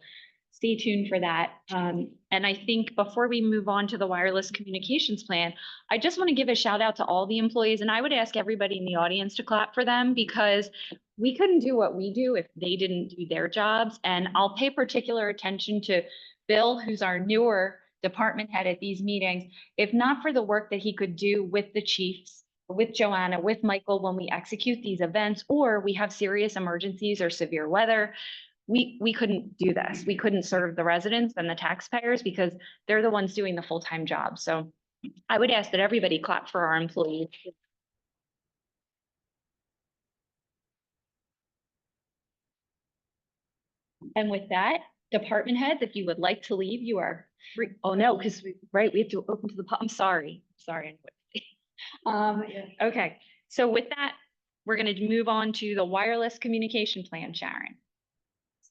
stay tuned for that. And I think before we move on to the wireless communications plan, I just want to give a shout out to all the employees, and I would ask everybody in the audience to clap for them because we couldn't do what we do if they didn't do their jobs. And I'll pay particular attention to Bill, who's our newer department head at these meetings. If not for the work that he could do with the chiefs, with Joanna, with Michael, when we execute these events, or we have serious emergencies or severe weather, we couldn't do this. We couldn't serve the residents and the taxpayers because they're the ones doing the full-time job. So I would ask that everybody clap for our employees. And with that, department heads, if you would like to leave, you are free. Oh, no, because we have to open to the, I'm sorry. Okay, so with that, we're going to move on to the wireless communication plan, Sharon.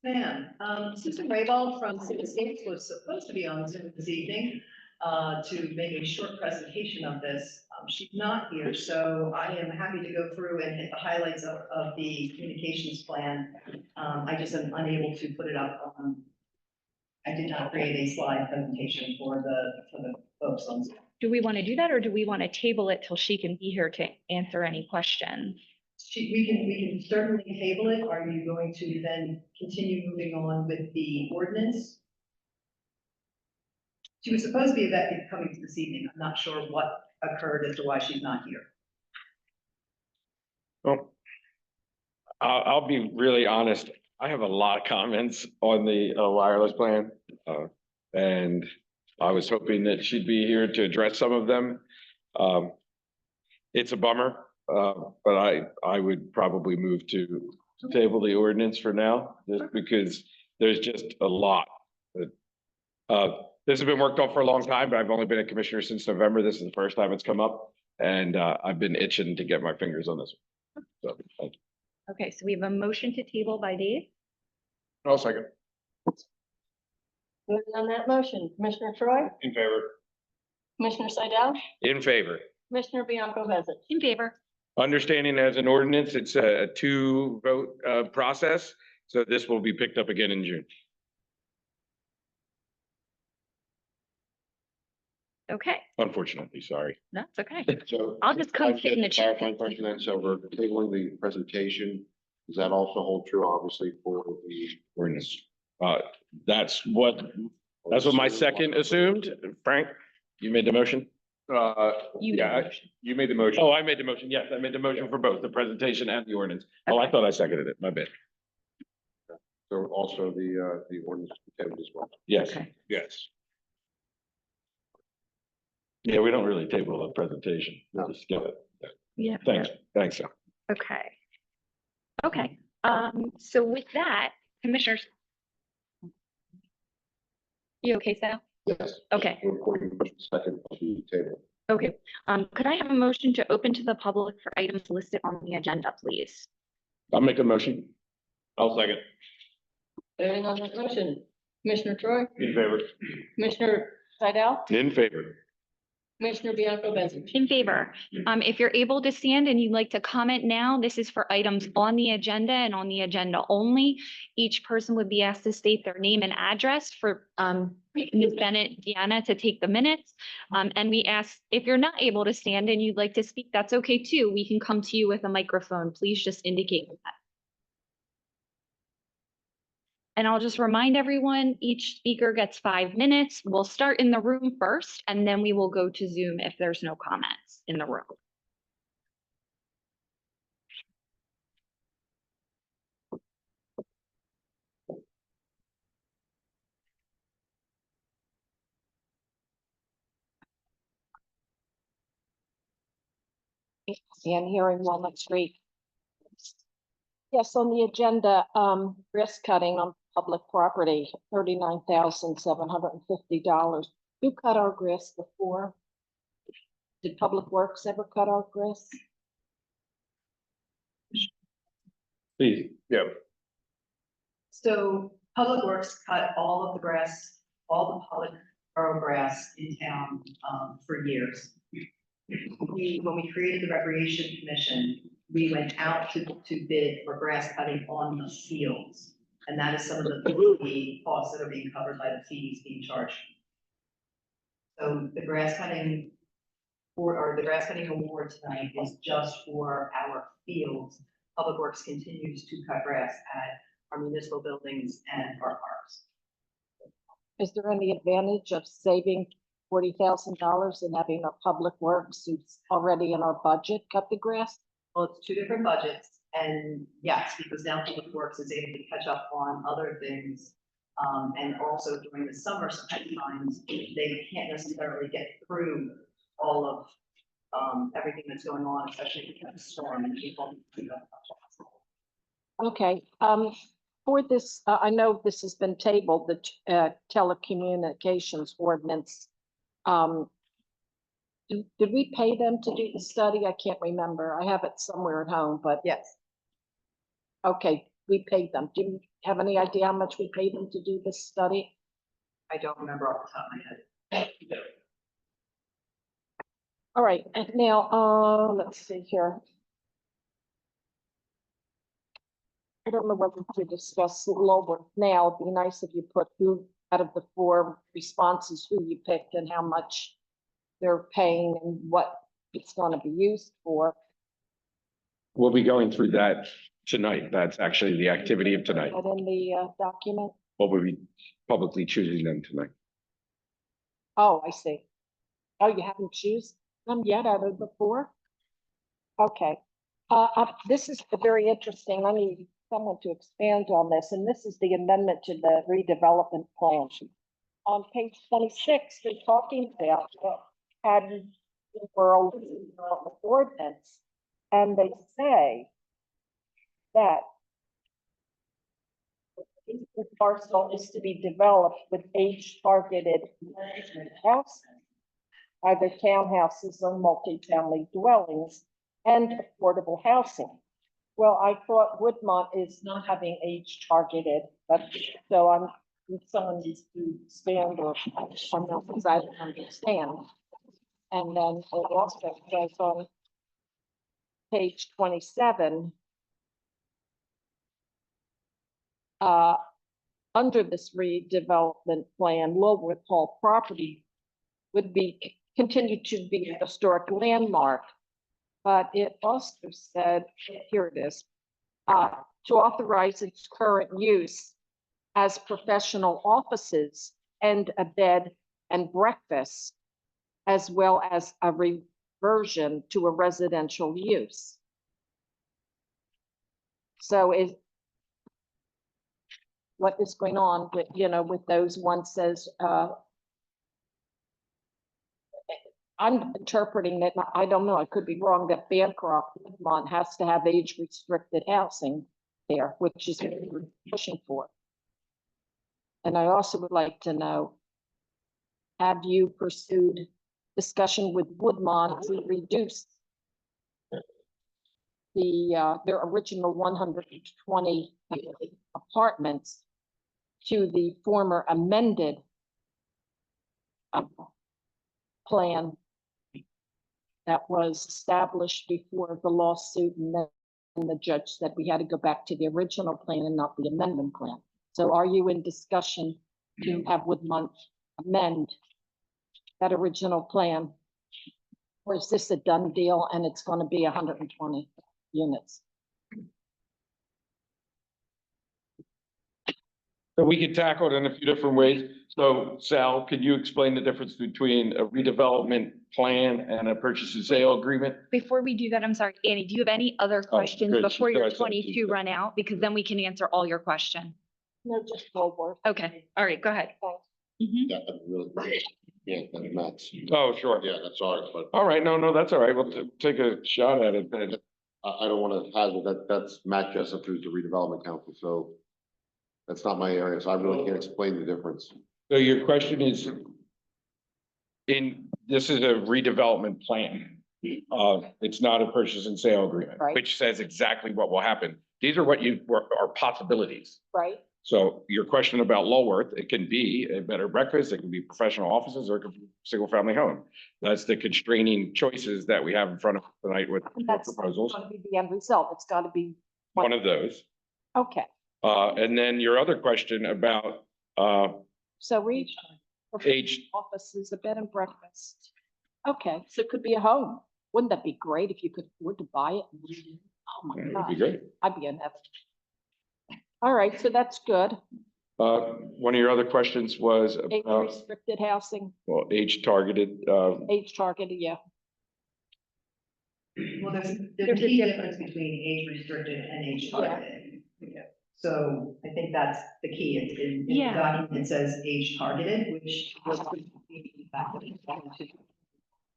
Ma'am, Susan Rayball from Citizens was supposed to be on Zoom this evening to make a short presentation of this. She's not here, so I am happy to go through and hit the highlights of the communications plan. I just am unable to put it up. I did not create a slide presentation for the folks on Zoom. Do we want to do that, or do we want to table it till she can be here to answer any questions? We can certainly table it. Are you going to then continue moving on with the ordinance? She was supposed to be coming this evening. I'm not sure what occurred as to why she's not here. Well, I'll be really honest. I have a lot of comments on the wireless plan. And I was hoping that she'd be here to address some of them. It's a bummer. But I would probably move to table the ordinance for now, just because there's just a lot. This has been worked on for a long time, but I've only been a commissioner since November. This is the first time it's come up, and I've been itching to get my fingers on this one. So, thank you. Okay, so we have a motion to table by Dave. I'll second. Moving on that motion, Commissioner Troy, In favor. Commissioner Seidel, In favor. Commissioner Bianco Vesit. In favor. Understanding as an ordinance, it's a 2-vote process, so this will be picked up again in June. Okay, Unfortunately, sorry. that's okay. So. I'll just come sit in the chair. Clarifying question then, so we're tabling the presentation. Does that also hold true, obviously, for the Ordinance. That's what my second assumed. Frank, you made the motion? You made the Yeah, motion. you made the motion. Oh, I made the motion. Yes, I made the motion for both the presentation and the ordinance. Oh, I thought I seconded it. My bad. So also the ordinance tabled as well. Yes, Okay. Yes. yeah, we don't really table the presentation. We'll just skip it. Yeah. Thanks, Sal. Okay. Okay, So with that, commissioners. You okay, Sal? Yes. Okay, Recording second on the table. okay. Could I have a motion to open to the public for items listed on the agenda, please? I'll make a motion. I'll second. Voting on that motion, Commissioner Troy, In favor. Commissioner Seidel, In favor. Commissioner Bianco Bezich. In favor. If you're able to stand and you'd like to comment now, this is for items on the agenda and on the agenda only. Each person would be asked to state their name and address for Ms. Bennett, Deanna to take the minutes. And we ask, if you're not able to stand and you'd like to speak, that's okay too. We can come to you with a microphone. Please just indicate that. And I'll just remind everyone, each speaker gets 5 minutes. We'll start in the room first, and then we will go to Zoom if there's no comments in the room. And hearing Walnut Street. Yes, on the agenda, risk cutting on public property, $39,750. Who cut our grass before? Did Public Works ever cut our grass? Please, yeah. So Public Works cut all of the grass, all the public borough grass in town, for years. When we created the Recreation Commission, we went out to bid for grass cutting on the fields. And that is some of the costs that are being covered by the fees being charged. So the grass cutting award tonight is just for our fields. Public Works continues to cut grass at our municipal buildings and our parks. Is there any advantage of saving $40,000 and having our Public Works, who's already in our budget, cut the grass? Well, it's two different budgets, and yes, because now Public Works is able to catch up on other things. And also during the summer times, they can't necessarily get through all of everything that's going on, especially because of the storm and people. Okay, for this, I know this has been tabled, the telecommunications ordinance. Did we pay them to do the study? I can't remember. I have it somewhere at home, but Yes, okay, we paid them. Do you have any idea how much we paid them to do this study? I don't remember off the top of my head. All right, and now, let's see here. I don't know whether to discuss lower now. It'd be nice if you put who, out of the 4 responses, who you picked and how much they're paying and what it's going to be used for. We'll be going through that tonight. That's actually the activity of tonight. But in the document? We'll be publicly choosing them tonight. Oh, I see. Oh, you haven't chosen them yet out of the 4? Okay. This is very interesting. I need someone to expand on this, and this is the amendment to the redevelopment plan. On page 26, they're talking about Haddonfield ordinance, and they say that the parcel is to be developed with age-targeted housing, either townhouses or multifamily dwellings, and affordable housing. Well, I thought Woodmont is not having age-targeted, but so I'm, if someone needs to expand or on that, because I don't understand. And then it also says on page 27, under this redevelopment plan, Lowworth Hall property would be continue to be a historic landmark. But it also said, here it is, to authorize its current use as professional offices and a bed and breakfast, as well as a reversion to a residential use. So what is going on with, with those? One says, I'm interpreting that, I don't know, I could be wrong, that Bancroft Woodmont has to have age-restricted housing, there, which is what we're pushing for. And I also would like to know, have you pursued discussion with Woodmont to reduce their original 120 apartments to the former amended plan that was established before the lawsuit, and then the judge said we had to go back to the original plan and not the amendment plan. So are you in discussion to have Woodmont amend that original plan? Or is this a done deal and it's going to be 120 units? So we could tackle it in a few different ways. So Sal, could you explain the difference between a redevelopment plan and a purchase and sale agreement? Before we do that, I'm sorry, Annie, do you have any other questions good. before Go your ahead, Sal. 22 run out? Because then we can answer all your questions. No, just forward. Okay, all right, go ahead. Thanks. Mhm. Yeah, that really, yeah, that match. Oh, sure. Yeah, that's all right, but All right, no, that's all right. We'll take a shot at it then. I don't want to hazard that, that's Matt Jessup, who's the redevelopment council, so that's not my area, so I really can't explain the difference. So your question is, this is a redevelopment plan. It's not a purchase and sale agreement, Right. which says exactly what will happen. These are are possibilities. Right? So your question about Lulworth, it can be a better breakfast, it can be professional offices, or it could be single family home. That's the constraining choices that we have in front of us tonight with That's proposals, going to be the end result. It's got to be, one of those. okay. And then your other question about, So age, office is a bed and breakfast. Okay, so it could be a home. Wouldn't that be great if you could afford to buy it? Oh my it would God, be great. I'd be in heaven. All right, so that's good. One of your other questions was Age about, restricted housing, well, age targeted, age targeted, yeah. Well, there's a There's a key difference. difference between age restricted and age Yeah. targeted. So I think that's the key. It's in the Yeah. document, it says age targeted, which was the fact that it's going to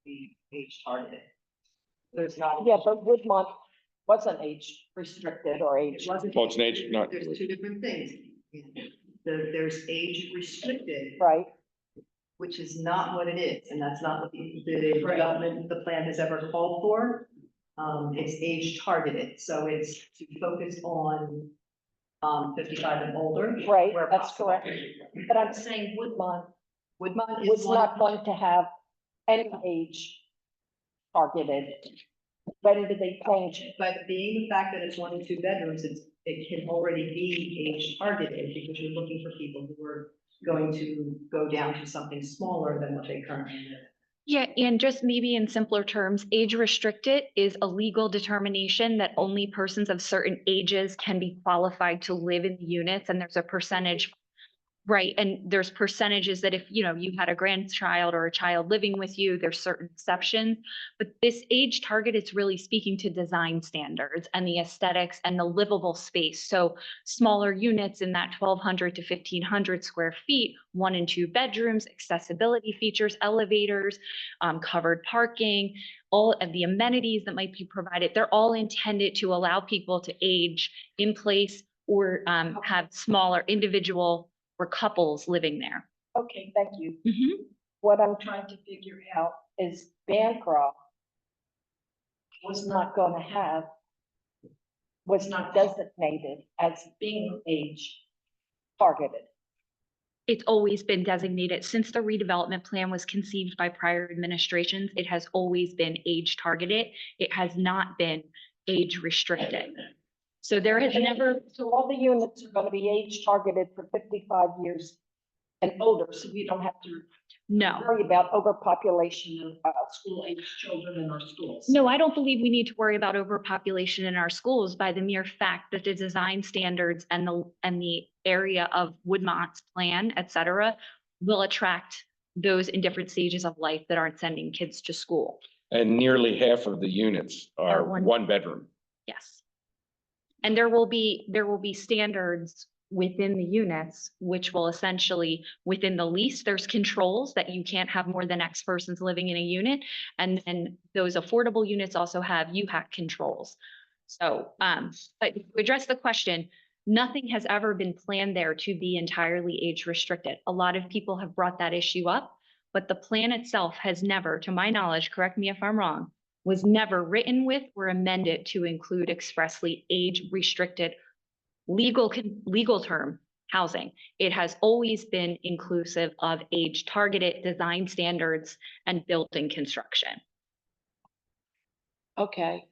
be age targeted. There's not. Yeah, but Woodmont wasn't age restricted or age. It wasn't. Well, it's an age, not- There's two different things. There's age restricted, Right, which is not what it is, and that's not what the development, the plan has ever called for. It's age targeted, so it's to focus on 55 and older. right, where that's possible. correct. But I'm saying Woodmont Woodmont was is one. not going to have any age targeted. When did they change it? But being the fact that it's 1 and 2 bedrooms, it can already be age targeted because you're looking for people who are going to go down to something smaller than what they currently live. Yeah, and just maybe in simpler terms, age restricted is a legal determination that only persons of certain ages can be qualified to live in the units, and there's a percentage. Right, and there's percentages that if, you had a grandchild or a child living with you, there's certain exceptions. But this age target is really speaking to design standards and the aesthetics and the livable space. So smaller units in that 1,200 to 1,500 square feet, 1 and 2 bedrooms, accessibility features, elevators, covered parking, all of the amenities that might be provided, they're all intended to allow people to age in place or have smaller individual or couples living there. Okay, thank you. Mhm. What I'm trying to figure out is Bancroft was not designated as being age targeted. It's always been designated since the redevelopment plan was conceived by prior administrations. It has always been age targeted. It has not been age restricted. So there has never, So all the units are going to be age targeted for 55 years and older, so we don't have to no. worry about overpopulation of school age children in our schools. No, I don't believe we need to worry about overpopulation in our schools by the mere fact that the design standards and the area of Woodmont's plan, et cetera, will attract those in different stages of life that aren't sending kids to school. and nearly half of the units are Are one- 1 bedroom. Yes. And there will be standards within the units, which will essentially, within the lease, there's controls that you can't have more than X persons living in a unit. And then those affordable units also have UHAC controls. So, but to address the question, nothing has ever been planned there to be entirely age restricted. A lot of people have brought that issue up, but the plan itself has never, to my knowledge, correct me if I'm wrong, was never written with or amended to include expressly age restricted legal term housing. It has always been inclusive of age targeted design standards and building construction. Okay,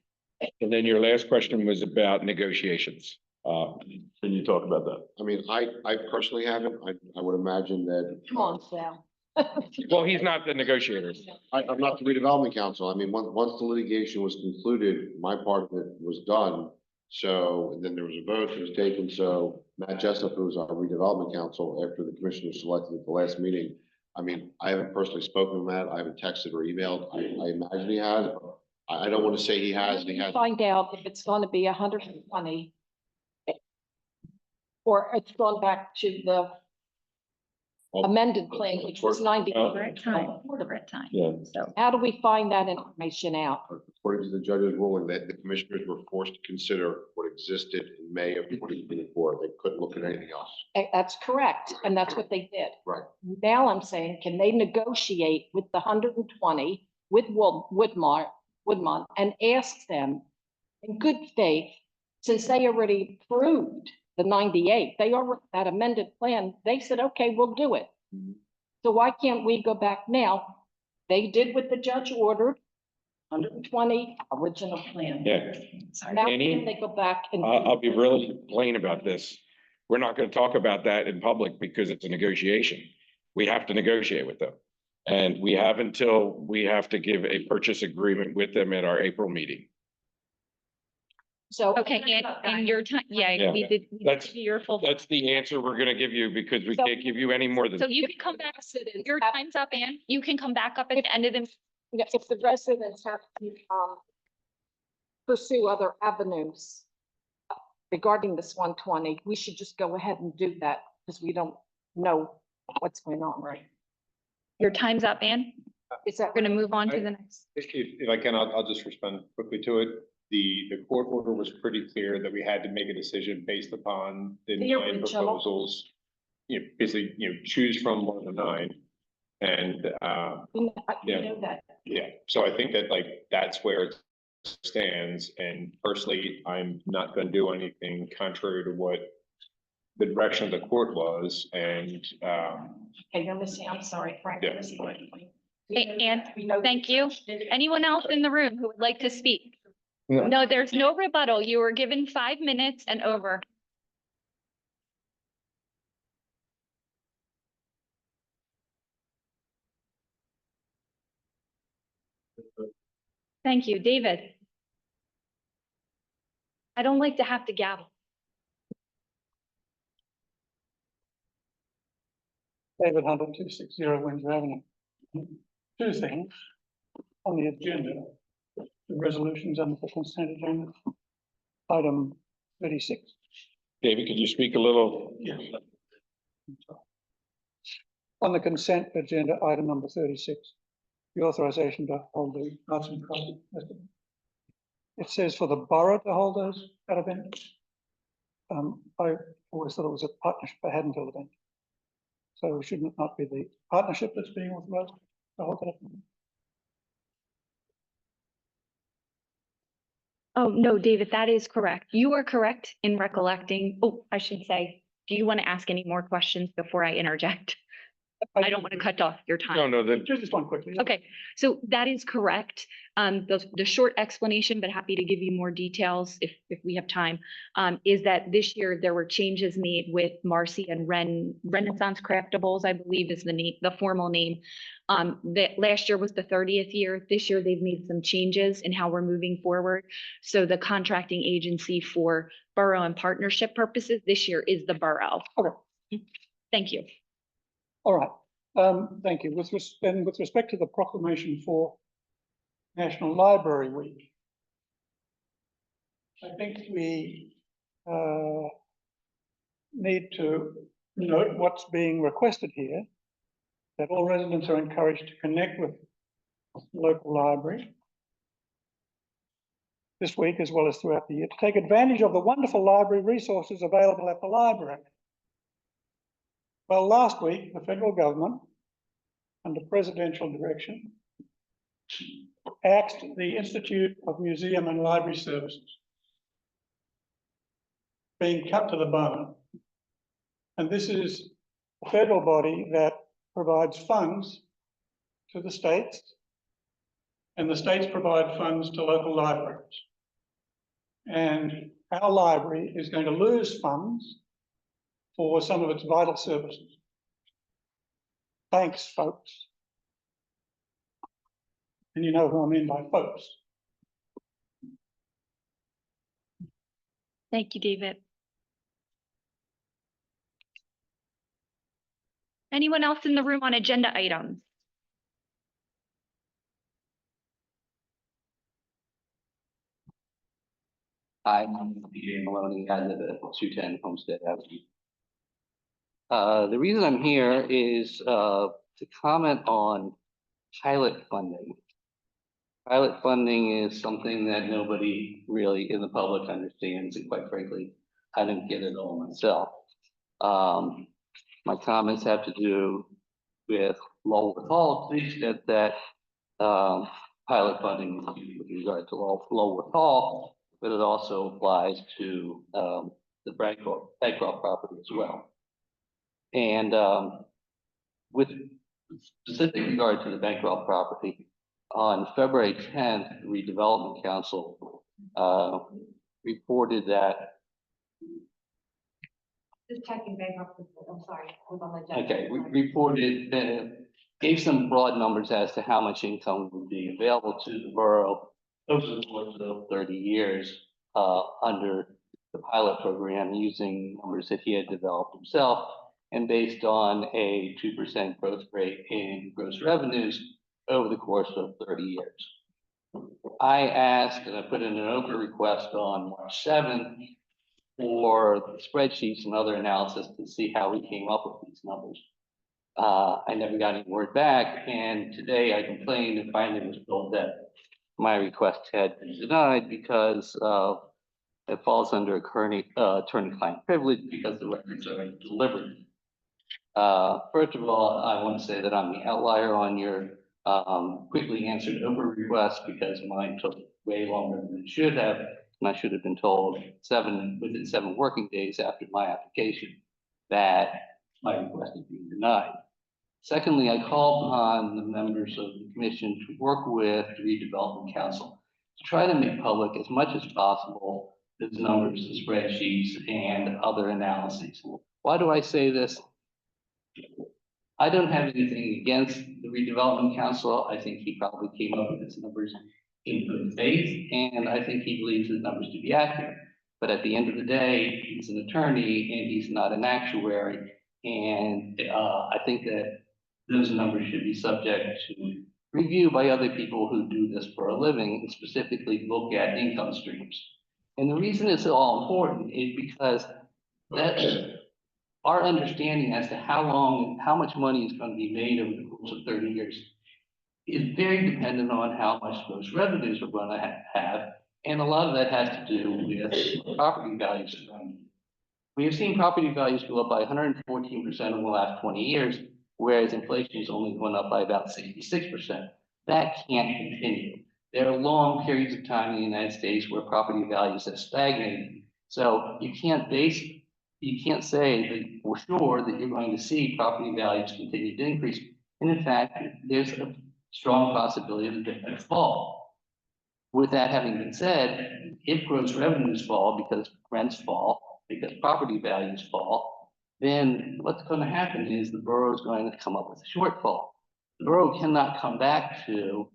And then your last question was about negotiations. Can you talk about that? I mean, I personally haven't. I would imagine that. come on, Sal. Well, he's not the negotiator. I'm not the redevelopment council. I mean, once the litigation was concluded, my part of it was done. So, and then there was a vote that was taken. So Matt Jessup, who was our redevelopment council after the commissioner selected at the last meeting. I mean, I haven't personally spoken to Matt. I haven't texted or emailed. I imagine he has. I don't want to say he has, and he has. Find out if it's going to be 120. Or it's gone back to the amended plan, which was 90. We're at time. We're at time. Yeah. So, How do we find that information out? According to the judge's ruling, that the commissioners were forced to consider what existed in May of 2024. They couldn't look at anything else. That's correct, and that's what they did. Right. Now I'm saying, can they negotiate with the 120 with Woodmont and ask them in good faith, since they already approved the 98, they already, that amended plan, they said, okay, we'll do it. So why can't we go back now? They did what the judge ordered, 120 original plan. Yeah. Now Annie? can they go back and? I'll be really plain about this. We're not going to talk about that in public because it's a negotiation. We have to negotiate with them. And we have until we have to give a purchase agreement with them at our April meeting. So. okay, and your time, Yeah. we did That's- your full. That's the answer we're going to give you because we So- can't give you any more than. So you can come back, your time's up, Ann. You can come back up at the end of the, Yeah, if the residents have to, pursue other avenues regarding this 120, we should just go ahead and do that because we don't know what's going on, right? your time's up, Ann. Is that? We're gonna move on to the next. If I can, I'll just respond quickly to it. The court order was pretty clear that we had to make a decision based upon the The 9 original. proposals. You know, basically, choose from one of the 9. And, We Yeah. know that. yeah, so I think that that's where it stands. And personally, I'm not gonna do anything contrary to what the direction of the court was. And, Okay, you're missing, I'm sorry, Frank. Yeah. you're missing one point. Ann, We know- thank you. Anyone else in the room who would like to speak? No. No, there's no rebuttal. You were given 5 minutes and over. Thank you, David. I don't like to have to gavel. David Hunter, 260 Windsor Avenue. Two things on the agenda, the resolutions under the consent agenda. Item 36. David, could you speak a little? Yes. On the consent agenda, item number 36, the authorization to hold the arts and crafts festival. It says for the borough to hold that event. I always thought it was a partnership for Haddonfield event. So should it not be the partnership that's being authorized to hold that event? Oh, no, David, that is correct. You are correct in recollecting. Oh, I should say, do you want to ask any more questions before I interject? I don't want to cut off your time. No, Just one quickly. Okay, so that is correct. The short explanation, but happy to give you more details if we have time, is that this year there were changes made with Marcy and Renaissance Craftables, I believe is the name, the formal name. That last year was the 30th year. This year they've made some changes in how we're moving forward. So the contracting agency for borough and partnership purposes this year is the borough. Okay. Thank you. All right, thank you. With respect to the proclamation for National Library Week, I think we need to note what's being requested here, that all residents are encouraged to connect with the local library this week as well as throughout the year to take advantage of the wonderful library resources available at the library. Well, last week, the federal government, under presidential direction, axed the Institute of Museum and Library Services, being cut to the bone. And this is a federal body that provides funds to the states, and the states provide funds to local libraries. And our library is going to lose funds for some of its vital services. Thanks, folks. And you know who I mean by folks. Thank you, David. Anyone else in the room on agenda items? I'm PJ Maloney. I live at 210 Homestead Avenue. The reason I'm here is to comment on pilot funding. Pilot funding is something that nobody really in the public understands, and quite frankly, I didn't get it all myself. My comments have to do with Lowell Hall to the extent that pilot funding with regard to Lowell Hall, but it also applies to the Bancroft property as well. And with specific regard to the Bancroft property, on February 10th, the Redevelopment Council reported that. Just checking Bancroft, I'm sorry, was on the agenda. Okay, we reported that gave some broad numbers as to how much income would be available to the borough over the course of 30 years under the pilot program, using numbers that he had developed himself and based on a 2% growth rate in gross revenues over the course of 30 years. I asked, and I put in an open request on March 7th for the spreadsheets and other analysis to see how we came up with these numbers. I never got any word back, and today I complained and finally was told that my request had been denied because it falls under attorney-client privilege because the records are delivered. First of all, I want to say that I'm the outlier on your quickly answered open request because mine took way longer than it should have, and I should have been told within 7 working days after my application that my request is being denied. Secondly, I called upon the members of the commission to work with the Redevelopment Council to try to make public as much as possible those numbers, the spreadsheets, and other analyses. Why do I say this? I don't have anything against the Redevelopment Council. I think he probably came up with his numbers in good faith, and I think he believes his numbers to be accurate. But at the end of the day, he's an attorney and he's not an actuary. And I think that those numbers should be subject to review by other people who do this for a living and specifically look at income streams. And the reason it's all important is because that our understanding as to how long and how much money is going to be made over the course of 30 years is very dependent on how much gross revenues we're going to have. And a lot of that has to do with property values. We have seen property values go up by 114% over the last 20 years, whereas inflation is only going up by about 66%. That can't continue. There are long periods of time in the United States where property values have stagnated. So you can't say that for sure that you're going to see property values continue to increase. And in fact, there's a strong possibility that they're going to fall. With that having been said, if gross revenues fall because rents fall, because property values fall, then what's going to happen is the borough is going to come up with a shortfall. The borough cannot come back to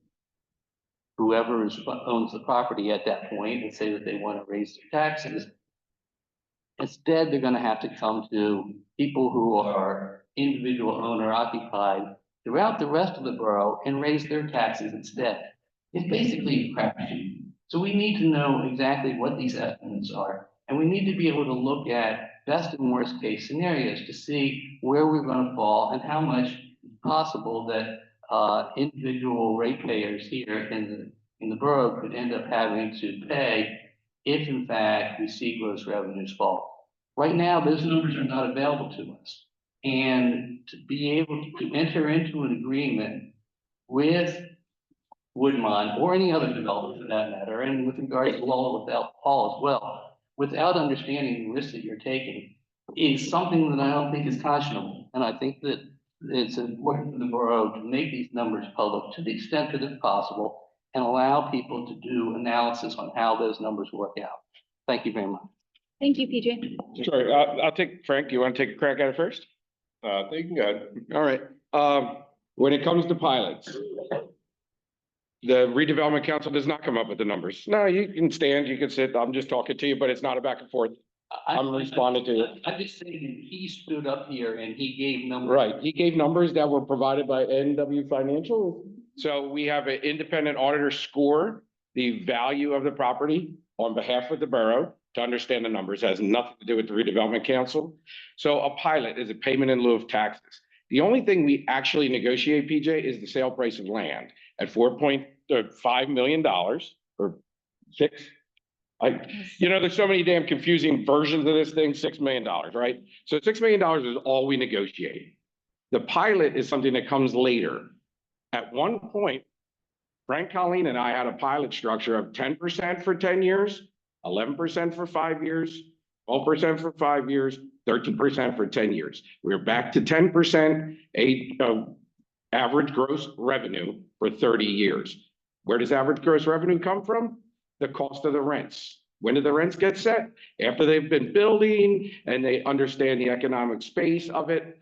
whoever owns the property at that point and say that they want to raise their taxes. Instead, they're going to have to come to people who are individual owner occupied throughout the rest of the borough and raise their taxes instead. It's basically a crapshoot. So we need to know exactly what these estimates are, and we need to be able to look at best and worst case scenarios to see where we're going to fall and how much is possible that individual ratepayers here in the in the borough could end up having to pay if in fact we see gross revenues fall. Right now, those numbers are not available to us. And to be able to enter into an agreement with Woodmont or any other developer for that matter, and with regards to Law without Hall as well, without understanding the risks that you're taking, is something that I don't think is conscionable. And I think that it's important for the borough to make these numbers public to the extent that it's possible and allow people to do analysis on how those numbers work out. Thank you very much. Thank you, PJ. Sorry, I'll take, Frank, you want to take a crack at it first? Thank you, God. All right, when it comes to pilots, the redevelopment council does not come up with the numbers. No, you can stand, you can sit, I'm just talking to you, but it's not a back and forth. I'm responding to it. I'm just saying that he stood up here and he gave numbers. Right, he gave numbers that were provided by NW Financial. So we have an independent auditor score the value of the property on behalf of the borough to understand the numbers. It has nothing to do with the redevelopment council. So a pilot is a payment in lieu of taxes. The only thing we actually negotiate, PJ, is the sale price of land at $4.5 million or six. There's so many damn confusing versions of this thing, $6 million, right? So $6 million is all we negotiate. The pilot is something that comes later. At one point, Frank Colleen and I had a pilot structure of 10% for 10 years, 11% for 5 years, 12% for 5 years, 13% for 10 years. We're back to 10% average gross revenue for 30 years. Where does average gross revenue come from? The cost of the rents. When do the rents get set? After they've been building and they understand the economic space of it.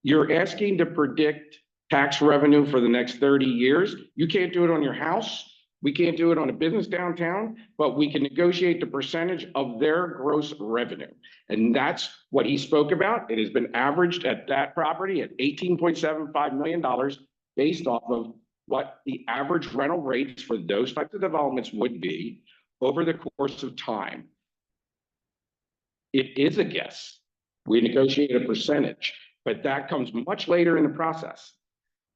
You're asking to predict tax revenue for the next 30 years. You can't do it on your house. We can't do it on a business downtown, but we can negotiate the percentage of their gross revenue. And that's what he spoke about. It has been averaged at that property at $18.75 million based off of what the average rental rates for those types of developments would be over the course of time. It is a guess. We negotiate a percentage, but that comes much later in the process.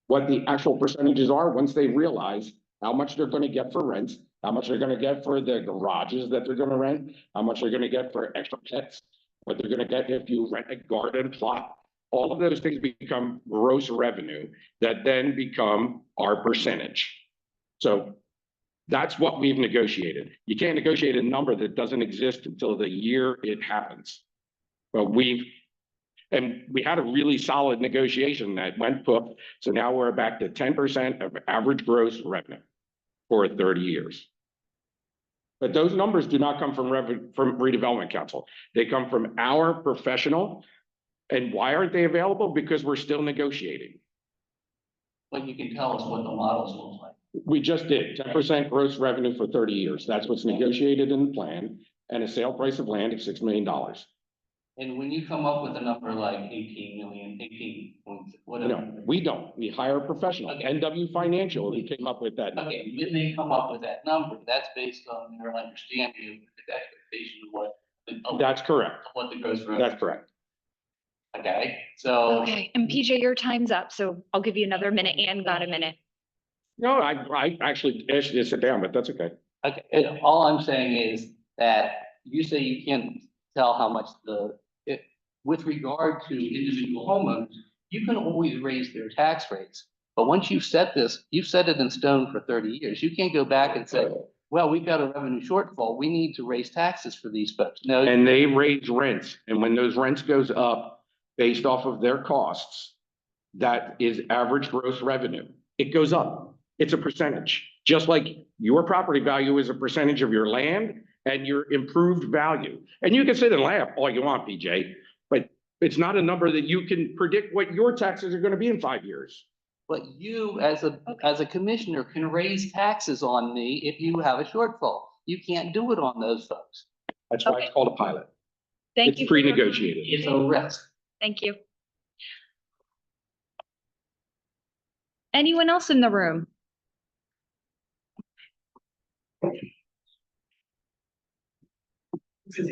What the actual percentages are once they realize how much they're going to get for rents, how much they're going to get for the garages that they're going to rent, how much they're going to get for extra pets, what they're going to get if you rent a garden plot. All of those things become gross revenue that then become our percentage. So that's what we've negotiated. You can't negotiate a number that doesn't exist until the year it happens. But we had a really solid negotiation that went put. So now we're back to 10% of average gross revenue for 30 years. But those numbers do not come from redevelopment council. They come from our professional. And why aren't they available? Because we're still negotiating. But you can tell us what the models look like. We just did 10% gross revenue for 30 years. That's what's negotiated in the plan, and a sale price of land of $6 million. And when you come up with a number like 18 million, 18 points, whatever. No, we don't. We hire a professional, Okay. NW Financial, who came up with that. Okay, when they come up with that number, that's based on their understanding of the expectation of what. That's correct. What the gross revenue. That's correct. Okay, so. Okay, and PJ, your time's up, so I'll give you another minute and got a minute. No, I actually asked you to sit down, but that's okay. Okay, and all I'm saying is that you say you can't tell how much with regard to individual homeowners, you can always raise their tax rates. But once you've set this, you've set it in stone for 30 years. You can't go back and say, well, we've got a revenue shortfall. We need to raise taxes for these folks. No. And they raise rents. And when those rents goes up based off of their costs, that is average gross revenue. It goes up. It's a percentage, just like your property value is a percentage of your land and your improved value. And you can sit and laugh all you want, PJ, but it's not a number that you can predict what your taxes are going to be in 5 years. But you, as a commissioner, can raise taxes on me if you have a shortfall. You can't do it on those folks. That's why it's called a pilot. Thank you. It's pre-negotiated. It's a risk. Thank you. Anyone else in the room? It's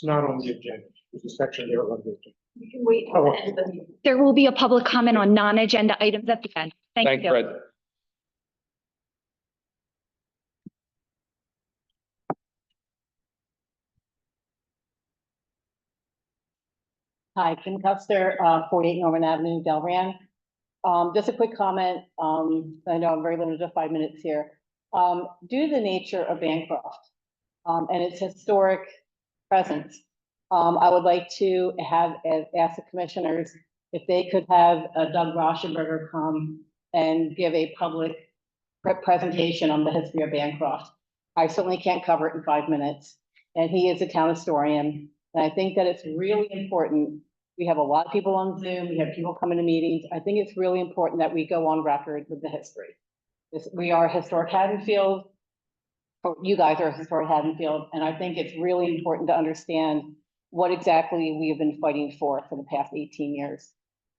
not on the agenda. There's a section there on the agenda. You can wait till the end of the meeting. There will be a public comment on non-agenda items at the end. Thank Thanks, you. Fred. Hi, Kim Custer, 48 Norman Avenue, Delran. Just a quick comment. I know I'm very limited to 5 minutes here. Due to the nature of Bancroft, and its historic presence, I would like to ask the commissioners if they could have Doug Rauschenberger come and give a public presentation on the history of Bancroft. I certainly can't cover it in 5 minutes, and he is a town historian. And I think that it's really important. We have a lot of people on Zoom. We have people coming to meetings. I think it's really important that we go on record with the history. We are historic Haddonfield, or you guys are historic Haddonfield, and I think it's really important to understand what exactly we have been fighting for the past 18 years.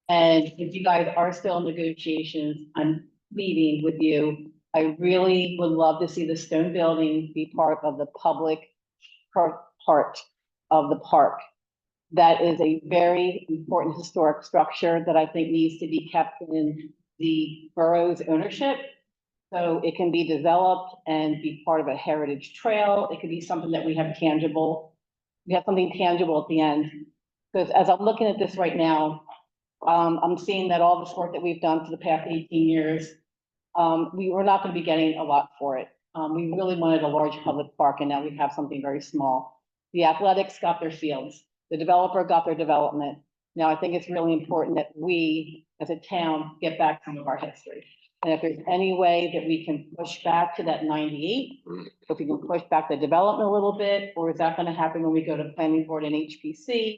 And if you guys are still in negotiations, I'm meeting with you. I really would love to see the stone building be part of the public part of the park. That is a very important historic structure that I think needs to be kept in the borough's ownership. So it can be developed and be part of a heritage trail. It could be something that we have tangible. We have something tangible at the end. Because as I'm looking at this right now, I'm seeing that all this work that we've done for the past 18 years, we were not going to be getting a lot for it. We really wanted a large public park, and now we have something very small. The athletics got their fields. The developer got their development. Now, I think it's really important that we, as a town, get back some of our history. And if there's any way that we can push back to that 98, if we can push back the development a little bit, or is that going to happen when we go to planning board and HPC?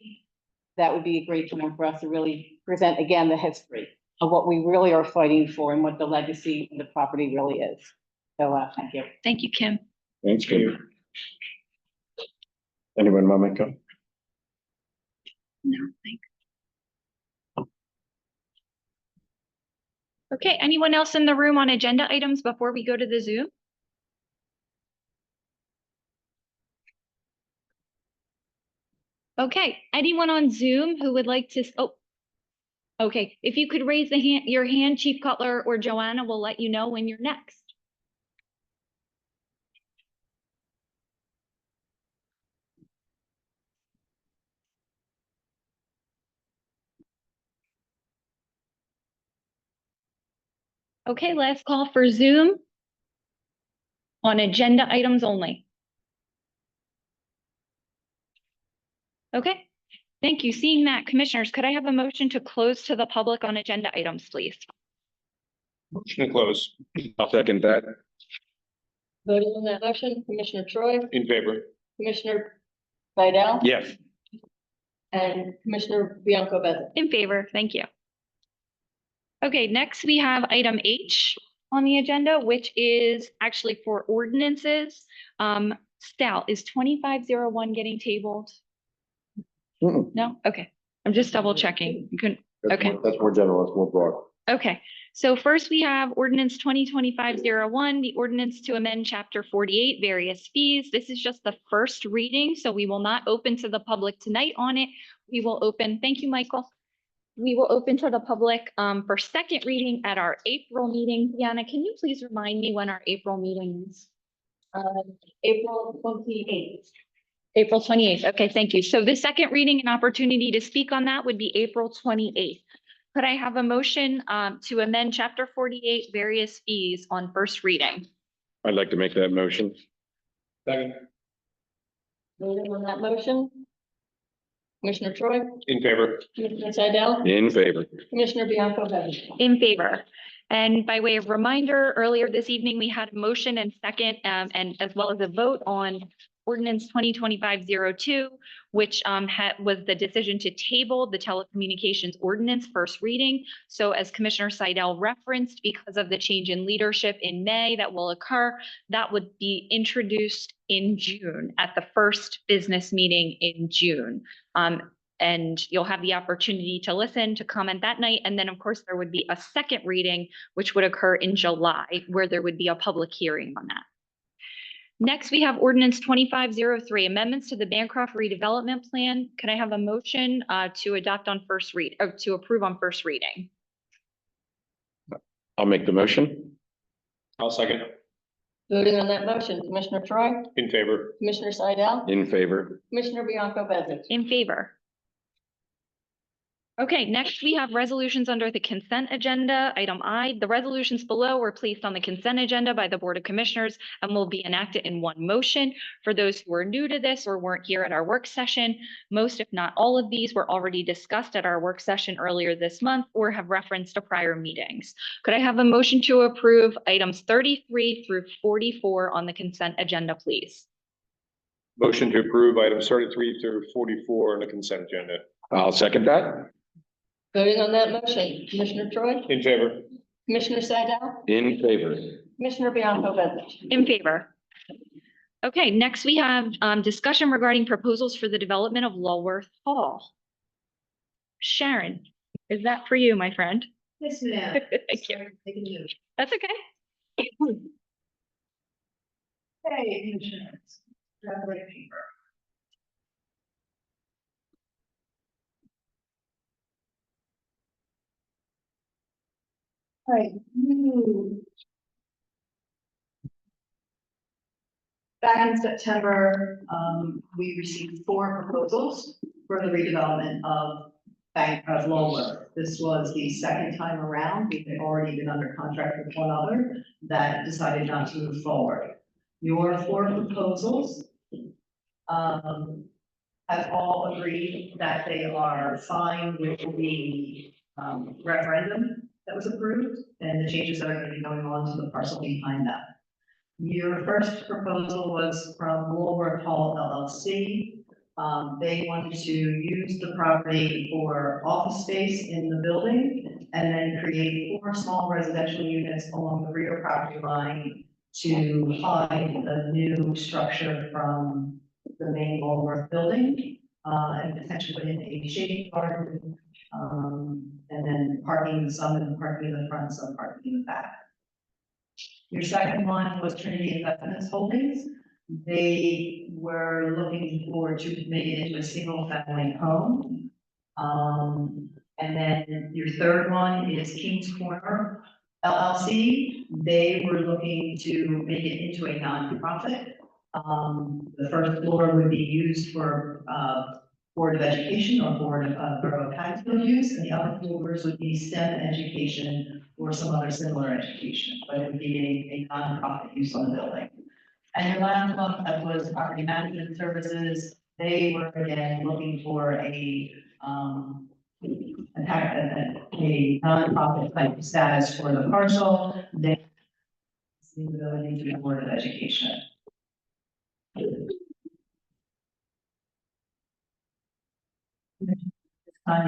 That would be a great time for us to really present again the history of what we really are fighting for and what the legacy of the property really is. So thank you. Thank you, Kim. Thanks, Kim. Anyone want to come? No, thanks. Okay, anyone else in the room on agenda items before we go to the Zoom? Okay, anyone on Zoom who would like to, okay, if you could raise your hand, Chief Cutler or Joanna will let you know when you're next. Okay, last call for Zoom on agenda items only. Okay, thank you. Seeing that, commissioners, could I have a motion to close to the public on agenda items, please? Motion to close. I'll second that. Voting on that motion, Commissioner Troy, In favor. Commissioner Vidal. Yes. And Commissioner Bianco Bezza. In favor, thank you. Okay, next we have item H on the agenda, which is actually for ordinances. Sal, is 2501 getting tabled? No? Okay, I'm just double checking. You couldn't, okay. That's more general, that's more broad. Okay, so first we have ordinance 2025-01, the ordinance to amend chapter 48, various fees. This is just the first reading, so we will not open to the public tonight on it. We will open, thank you, Michael. We will open to the public for second reading at our April meeting. Deanna, can you please remind me when our April meeting is? April 28th. April 28th. Okay, thank you. So the second reading and opportunity to speak on that would be April 28th. Could I have a motion to amend chapter 48, various fees on first reading? I'd like to make that motion. Second. Voting on that motion, Commissioner Troy, In favor. Commissioner Seidel, In favor. Commissioner Bianco Bezza. In favor. And by way of reminder, earlier this evening, we had a motion and second, and as well as a vote on ordinance 2025-02, which was the decision to table the telecommunications ordinance first reading. So as Commissioner Seidel referenced, because of the change in leadership in May that will occur, that would be introduced in June at the first business meeting in June. And you'll have the opportunity to listen, to comment that night. And then of course there would be a second reading, which would occur in July, where there would be a public hearing on that. Next, we have ordinance 2503, amendments to the Bancroft redevelopment plan. Can I have a motion to adopt on first read, or to approve on first reading? I'll make the motion. I'll second. Voting on that motion, Commissioner Troy, In favor. Commissioner Seidel, In favor. Commissioner Bianco Bezic. In favor. Okay, next we have resolutions under the consent agenda. Item I, the resolutions below were placed on the consent agenda by the Board of Commissioners and will be enacted in one motion. For those who are new to this or weren't here at our work session, most, if not all of these were already discussed at our work session earlier this month or have reference to prior meetings. Could I have a motion to approve items 33 through 44 on the consent agenda, please? Motion to approve items 33 through 44 on the consent agenda. I'll second that. Voting on that motion, Commissioner Troy, In favor. Commissioner Seidel, In favor. Commissioner Bianco Bezic. In favor. Okay, next we have discussion regarding proposals for the development of Lulworth Hall. Sharon, is that for you, my friend? Yes, ma'am. Thank you. Sorry, taking notes. That's okay. Hey, Commissioners, grab the right paper. All right. Back in September, we received 4 proposals for the redevelopment of Lulworth. This was the second time around. We had already been under contract with one other that decided not to move forward. Your 4 proposals have all agreed that they are fine with the referendum that was approved and the changes that are going to be going on to the parcel behind that. Your first proposal was from Lulworth Hall LLC. They wanted to use the property for office space in the building and then create 4 small residential units along the rear property line to hide the new structure from the main Lulworth building, and potentially put in a shade garden, and then parking, some in the parking in the front, some parking in the back. Your second one was Trinity Investments Holdings. They were looking forward to make it into a single family home. And then your third one is Kings Corner LLC. They were looking to make it into a nonprofit. The first floor would be used for Board of Education or Borough of Haddonfield use, and the other floors would be STEM education or some other similar education, but it would be a nonprofit use on the building. And your last one, that was property management services. They were again looking for a nonprofit type status for the parcel. They see the ability to be Board of Education.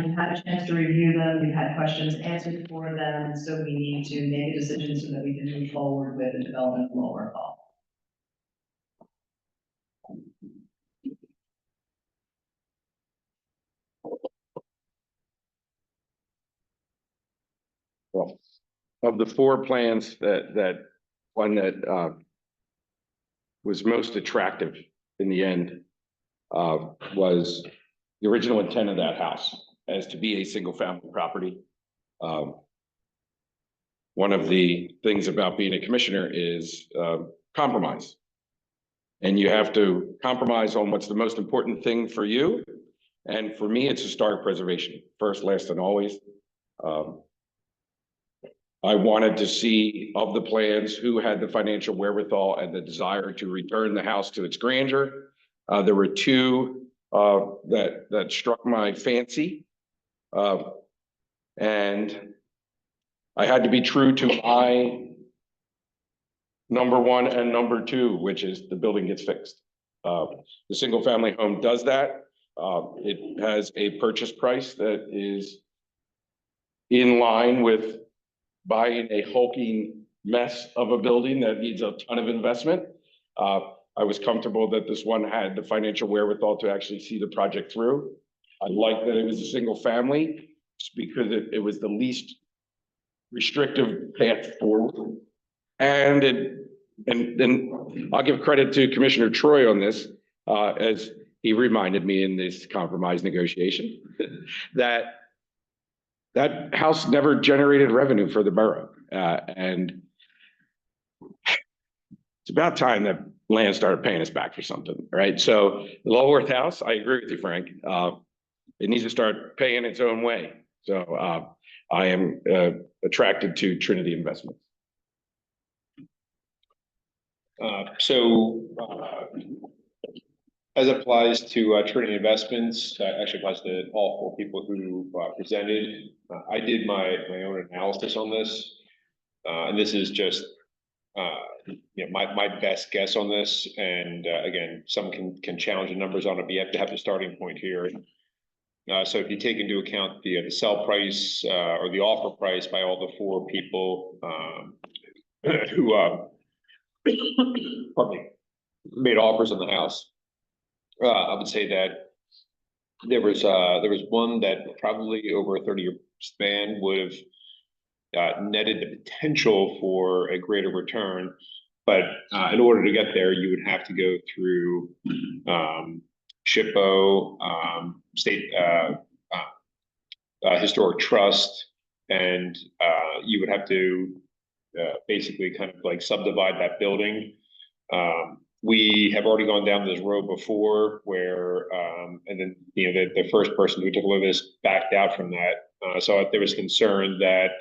You've had a chance to review them, you've had questions answered for them, so we need to make a decision so that we can move forward with the development of Lulworth Hall. Well, of the 4 plans, that one that was most attractive in the end was the original intent of that house as to be a single family property. One of the things about being a commissioner is compromise. And you have to compromise on what's the most important thing for you. And for me, it's historic preservation, first, last, and always. I wanted to see of the plans who had the financial wherewithal and the desire to return the house to its grandeur. There were 2 that struck my fancy. And I had to be true to my number 1 and number 2, which is the building gets fixed. The single family home does that. It has a purchase price that is in line with buying a hulking mess of a building that needs a ton of investment. I was comfortable that this one had the financial wherewithal to actually see the project through. I liked that it was a single family because it was the least restrictive path forward. And it and then I'll give credit to Commissioner Troy on this, as he reminded me in this compromise negotiation, that that house never generated revenue for the borough. And it's about time that land started paying us back for something, right? So the Lulworth House, I agree with you, Frank. It needs to start paying its own way. So I am attracted to Trinity Investments. As it applies to Trinity Investments, actually applies to all four people who presented. I did my own analysis on this, and this is just my best guess on this. And again, some can challenge the numbers on it, but you have to have the starting point here. So if you take into account the sell price or the offer price by all the four people who pardon me, made offers on the house, I would say that there was one that probably over a 30-year span would have netted the potential for a greater return, but in order to get there, you would have to go through SHPO, state historic trust, and you would have to basically kind of like subdivide that building. We have already gone down this road before where, and then, the first person who took a look at this backed out from that. So there was concern that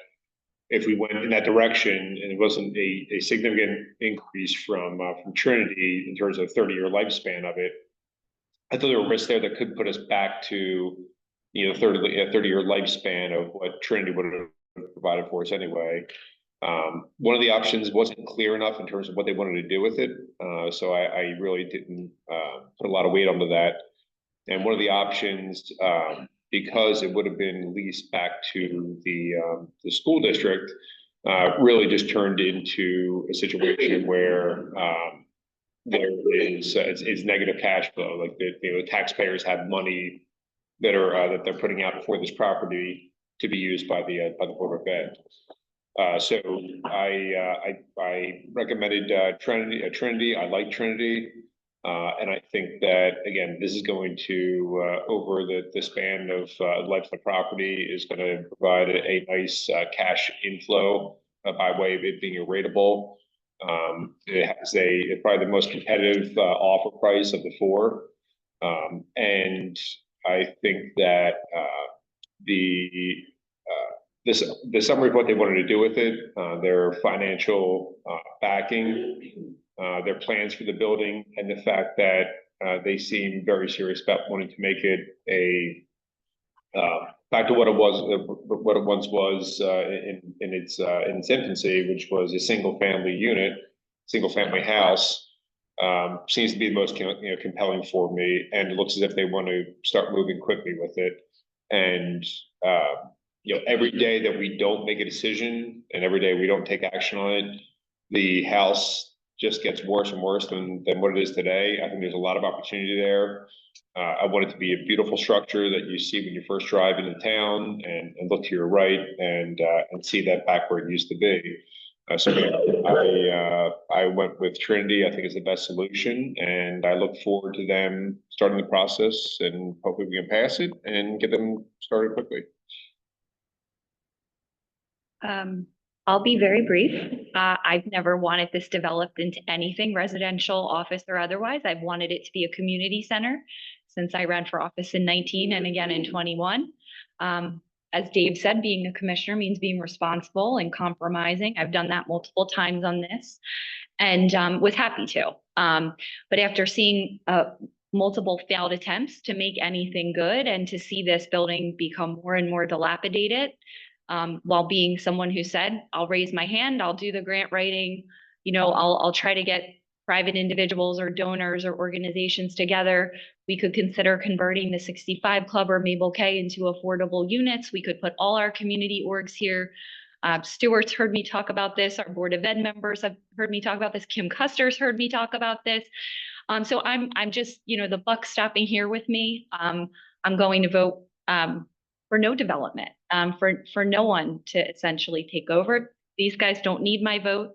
if we went in that direction and it wasn't a significant increase from Trinity in terms of 30-year lifespan of it, I thought there were risks there that could put us back to, 30-year lifespan of what Trinity would have provided for us anyway. One of the options wasn't clear enough in terms of what they wanted to do with it. So I really didn't put a lot of weight onto that. And one of the options, because it would have been leased back to the school district, really just turned into a situation where there is negative cash flow. Like the taxpayers have money that they're putting out for this property to be used by the Board of Ed. So I recommended Trinity. I like Trinity. And I think that, again, this is going to, over the span of life of the property, is going to provide a nice cash inflow by way of it being a rateable. It has probably the most competitive offer price of the four. And I think that the summary of what they wanted to do with it, their financial backing, their plans for the building, and the fact that they seem very serious about wanting to make it back to what it once was in its infancy, which was a single family house. Seems to be the most compelling for me, and it looks as if they want to start moving quickly with it. And every day that we don't make a decision and every day we don't take action on it, the house just gets worse and worse than what it is today. I think there's a lot of opportunity there. I want it to be a beautiful structure that you see when you first drive into town and look to your right and see that back where it used to be. So I went with Trinity. I think it's the best solution, and I look forward to them starting the process, and hopefully we can pass it and get them started quickly. I'll be very brief. I've never wanted this developed into anything residential, office, or otherwise. I've wanted it to be a community center since I ran for office in 19 and again in 21. As Dave said, being a commissioner means being responsible and compromising. I've done that multiple times on this and was happy to. But after seeing multiple failed attempts to make anything good and to see this building become more and more dilapidated, while being someone who said, I'll raise my hand, I'll do the grant writing, I'll try to get private individuals or donors or organizations together. We could consider converting the 65 Club or Mabel K into affordable units. We could put all our community orgs here. Stewart's heard me talk about this. Our Board of Ed members have heard me talk about this. Kim Custer's heard me talk about this. So I'm just, the buck stopping here with me. I'm going to vote for no development, for no one to essentially take over. These guys don't need my vote.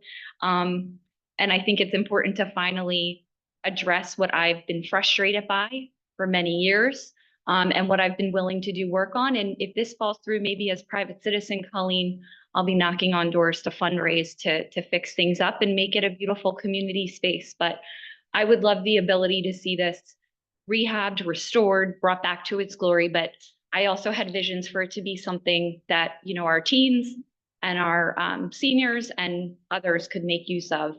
And I think it's important to finally address what I've been frustrated by for many years, and what I've been willing to do work on. And if this falls through, maybe as private citizen, Colleen, I'll be knocking on doors to fundraise to fix things up and make it a beautiful community space. But I would love the ability to see this rehabbed, restored, brought back to its glory. But I also had visions for it to be something that, you know, our teens and our seniors and others could make use of,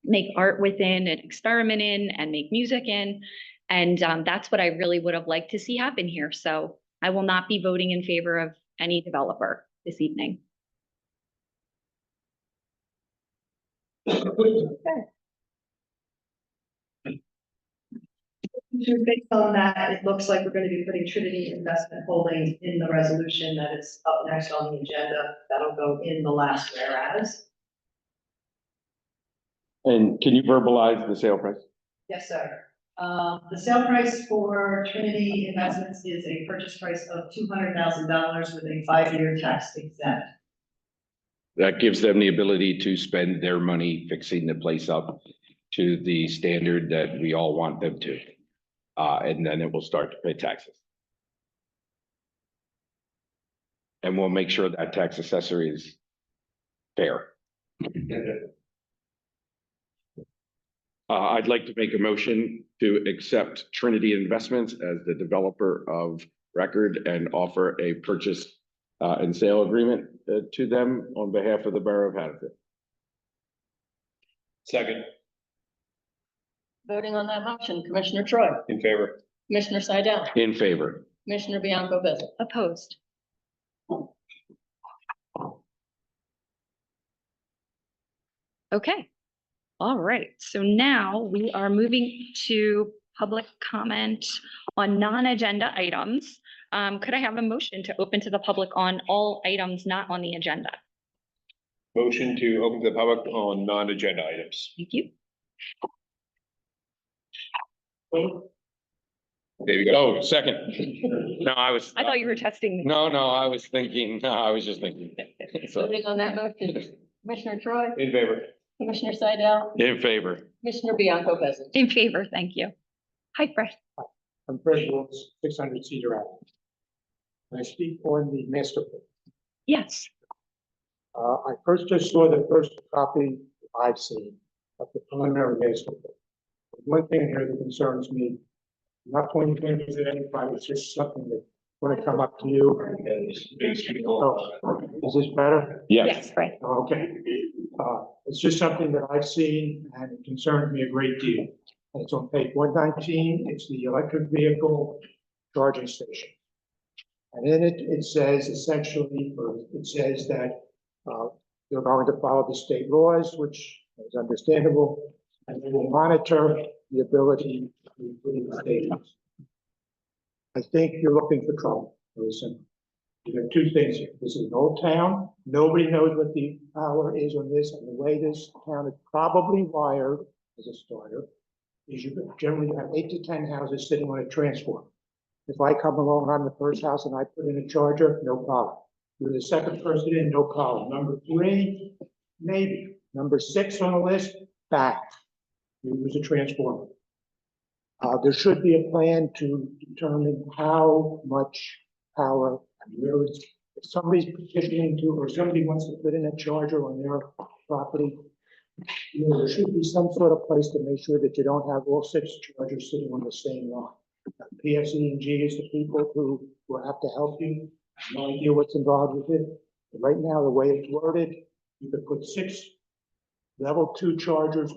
make art within and experiment in and make music in. And that's what I really would have liked to see happen here. So I will not be voting in favor of any developer this evening. Based on that, it looks like we're going to be putting Trinity Investment Holdings in the resolution that is up next on the agenda. That'll go in the last whereas. And can you verbalize the sale price? Yes, sir. The sale price for Trinity Investments is a purchase price of $200,000 with a 5-year tax exempt. That gives them the ability to spend their money fixing the place up to the standard that we all want them to. And then it will start to pay taxes. And we'll make sure that tax assessor is fair. I'd like to make a motion to accept Trinity Investments as the developer of record and offer a purchase and sale agreement to them on behalf of the Borough of Haddonfield. Second, Voting on that motion, Commissioner Troy, in favor. Commissioner Seidel, In favor. Commissioner Bianco Bezek. Opposed? Okay. All right. So now we are moving to public comment on non-agenda items. Could I have a motion to open to the public on all items not on the agenda? Motion to open to the public on non-agenda items. Thank you. There you go. Oh, second. No, I thought you were testing me. No, I was just thinking. So, Voting on that motion, Commissioner Troy, In favor. Commissioner Seidel, in favor. Commissioner Bianco Bezek. In favor, thank you. Hi, Fred. I'm Fred Wills, 600 Cedar Avenue. Can I speak on the master plan? Yes. I first just saw the first copy I've seen of the preliminary master plan. One thing here that concerns me, I'm not pointing fingers at anybody, it's just something that when I come up to you. Oh, is this better? Yes, Fred. Okay. It's just something that I've seen and it concerns me a great deal. And it's on page 119, it's the electric vehicle charging station. And in it, it says essentially, it says that they're going to follow the state laws, which is understandable, and they will monitor the ability to put in stations. I think you're looking for trouble, very simple. You have two things here. This is an old town. Nobody knows what the power is on this, and the way this town is probably wired as a starter is you generally have 8 to 10 houses sitting on a transformer. If I come along, I'm the first house and I put in a charger, no problem. You're the second person in, no problem. Number 3, maybe. Number 6 on the list, back. You use a transformer. There should be a plan to determine how much power, if somebody's petitioning to, or somebody wants to put in a charger on their property, there should be some sort of place to make sure that you don't have all 6 chargers sitting on the same line. PSE&G is the people who will have to help you. I have no idea what's involved with it. But right now, the way it's worded, you could put 6 level 2 chargers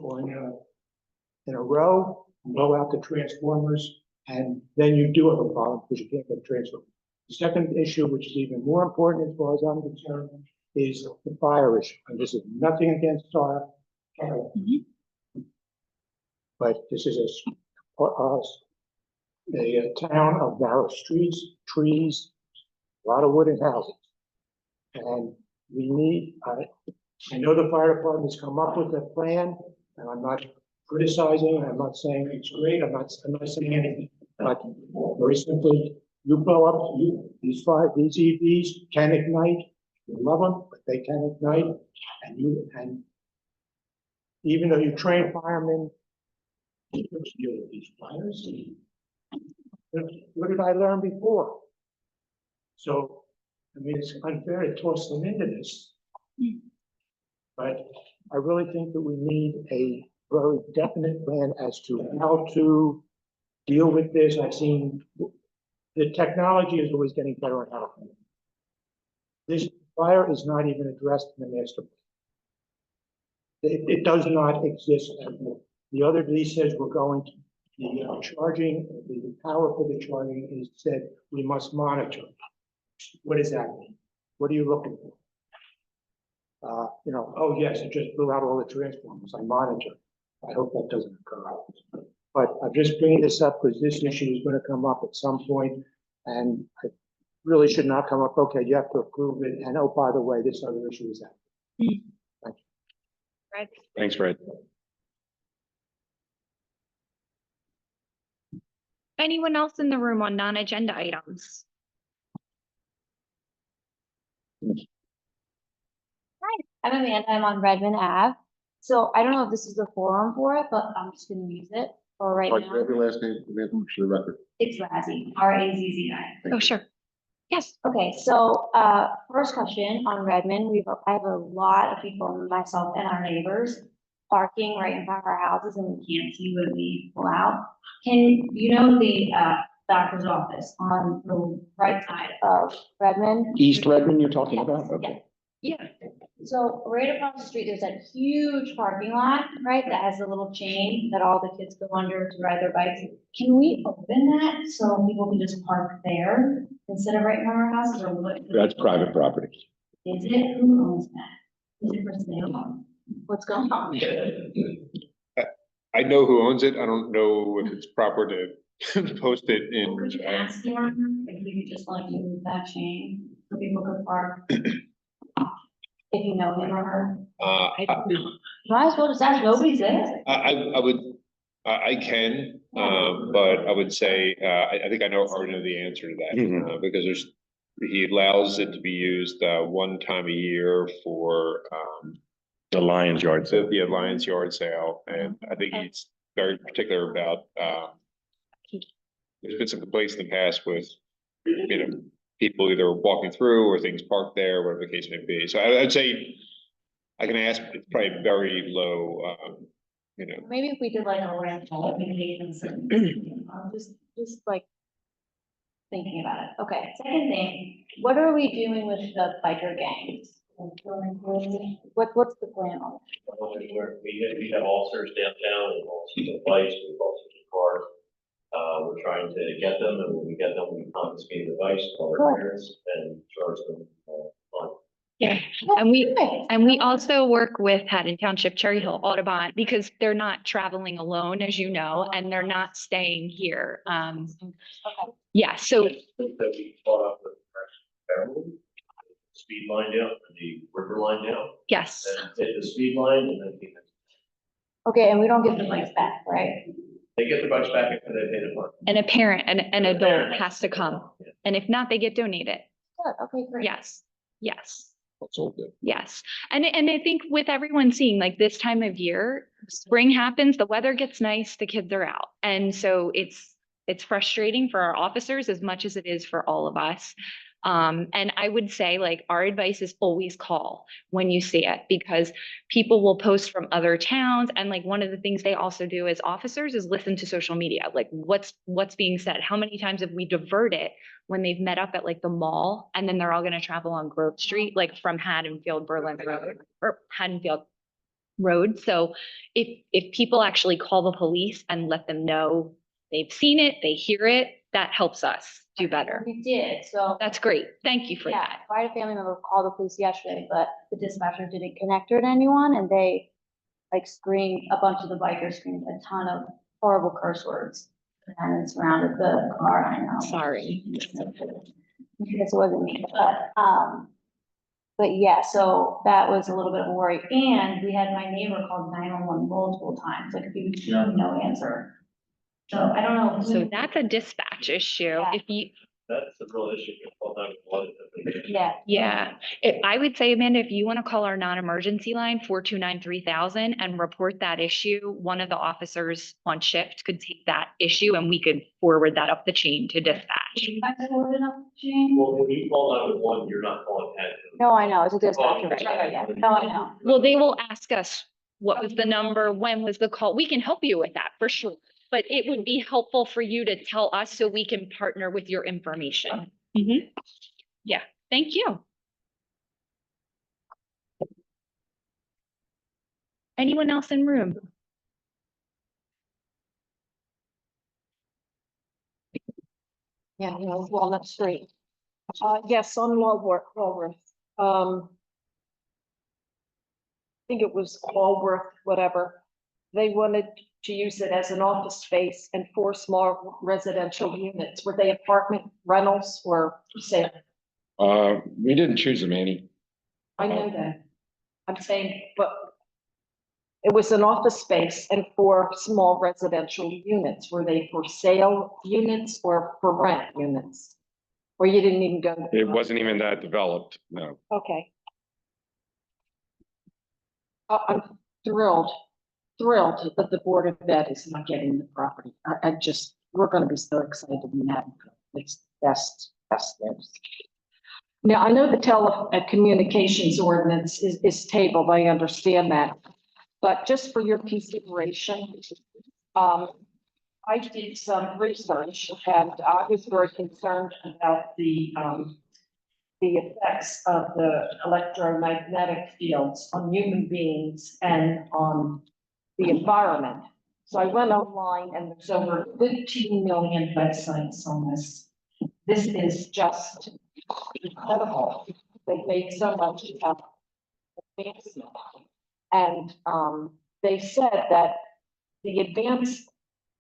in a row, blow out the transformers, and then you do have a problem because you can't get a transformer. The second issue, which is even more important as far as I'm concerned, is the fire issue. And this is nothing against fire, but this is a town of narrow streets, trees, a lot of wooden houses. And we need, I know the fire department's come up with a plan, and I'm not criticizing, I'm not saying it's great, I'm not saying anything, but very simply, you blow up, these EVs can ignite, you love them, but they can ignite, and even though you train firemen, you deal with these fires. What did I learn before? So, I mean, it's unfair to toss them into this. But I really think that we need a very definite plan as to how to deal with this. I've seen the technology is always getting better at how. This fire is not even addressed in the master plan. It does not exist anymore. The other lease says we're going to, the charging, the power for the charging is said we must monitor. What does that mean? What are you looking for? Oh yes, it just blew out all the transformers. I monitor. I hope that doesn't occur. But I'm just bringing this up because this issue is going to come up at some point, and I really should not come up. Okay, you have to approve it, and oh, by the way, this other issue is that. Thank you. Fred? Thanks, Fred. Anyone else in the room on non-agenda items? I'm Amanda, I'm on Redmond Ave. So I don't know if this is the forum for it, but I'm just gonna use it for right Like, now. your last name, for the record. It's Razzie, Razzi. Oh, sure. Yes. Okay, so, first question on Redmond, I have a lot of people, myself and our neighbors, parking right in front of our houses and we can't see when we pull out. The doctor's office on the right side of Redmond? East Redmond you're talking about? Okay. Yeah. So right across the street, there's that huge parking lot, right, that has a little chain that all the kids go under to ride their bikes. Can we open that so people can just park there instead of right in front of our houses, or what? That's private property. Is it, who owns that? Is it for sale? What's going on? I know who owns it. I don't know if it's proper to post it in. Could you ask them if we could just like move that chain so people could park? If you know him or her. Might as well just ask, nobody's there. I can, but I would say, I think I already know the answer to that, because he allows it to be used, one time a year for, The Lions Yard. the Lions Yard sale, and I think he's very particular about, there's been some complaints in the past with, people either walking through or things parked there, whatever the case may be. So I'd say I can ask, it's probably very low, Maybe if we did like a rental, maybe just like thinking about it. Okay, second thing, what are we doing with the biker gangs? What's the plan on it? We have officers downtown, and also the bikes, we've also cars. We're trying to get them, and when we get them, we confiscate the device, call their parents, and charge them. Yeah, and we also work with Haddon Township, Cherry Hill, Audubon, because they're not traveling alone, as you know, and they're not staying here. Yeah, so. That we caught up with the speed line down, the river line down. Yes. And hit the speed line, and then Okay, and we don't get the bikes back, right? they get the bikes back after they pay the fine. And a parent, an adult has to come, and if not, they get donated. Good, okay, great. Yes, yes. That's all good. Yes, and I think with everyone seeing like this time of year, spring happens, the weather gets nice, the kids are out. And so it's frustrating for our officers as much as it is for all of us. And I would say like our advice is always call when you see it, because people will post from other towns. And like one of the things they also do as officers is listen to social media, like what's being said. How many times have we diverted when they've met up at like the mall and then they're all going to travel on Grove Street, like from Haddonfield, Berlin Road or Haddonfield Road. So if people actually call the police and let them know they've seen it, they hear it, that helps us do better. We did, so. That's great. Thank you for Yeah, that. I had a family member call the police yesterday, but the dispatcher didn't connect her to anyone, and they like screamed, a bunch of the bikers screamed a ton of horrible curse words. And surrounded the car, I know. Sorry. Because it wasn't me, but yeah, so that was a little bit of a worry, and we had my neighbor call 911 multiple times, like he was no answer. So I don't know. So that's a dispatch issue. Yeah. If you, That's a real issue. Yeah. Yeah, I would say, Amanda, if you want to call our non-emergency line 429-3000 and report that issue, one of the officers on shift could take that issue and we could forward that up the chain to dispatch. Well, when you call 911, you're not calling ahead. No, I know, it's a dispatcher. Yeah. No, I know. Well, they will ask us, what was the number? When was the call? We can help you with that for sure. But it would be helpful for you to tell us so we can partner with your information. Mhm. Yeah, thank you. Anyone else in room? Yeah, you know, Walnut Street. Yes, on Walworth. I think it was Walworth, whatever. They wanted to use it as an office space and 4 small residential units. Were they apartment rentals or sale? We didn't choose them, Annie. I know that. I'm saying, but it was an office space and 4 small residential units. Were they for sale units or for rent units? Or you didn't even go? It wasn't even that developed, no. Okay. I'm thrilled that the Board of Ed is not getting the property. We're gonna be so excited in that. It's best news. Now, I know the telecommunications ordinance is tabled, I understand that. But just for your consideration, I did some research and I was very concerned about the effects of the electromagnetic fields on human beings and on the environment. So I went online and there's over 15 million websites on this. This is just incredible. They've made so much advancement. And they said that the advanced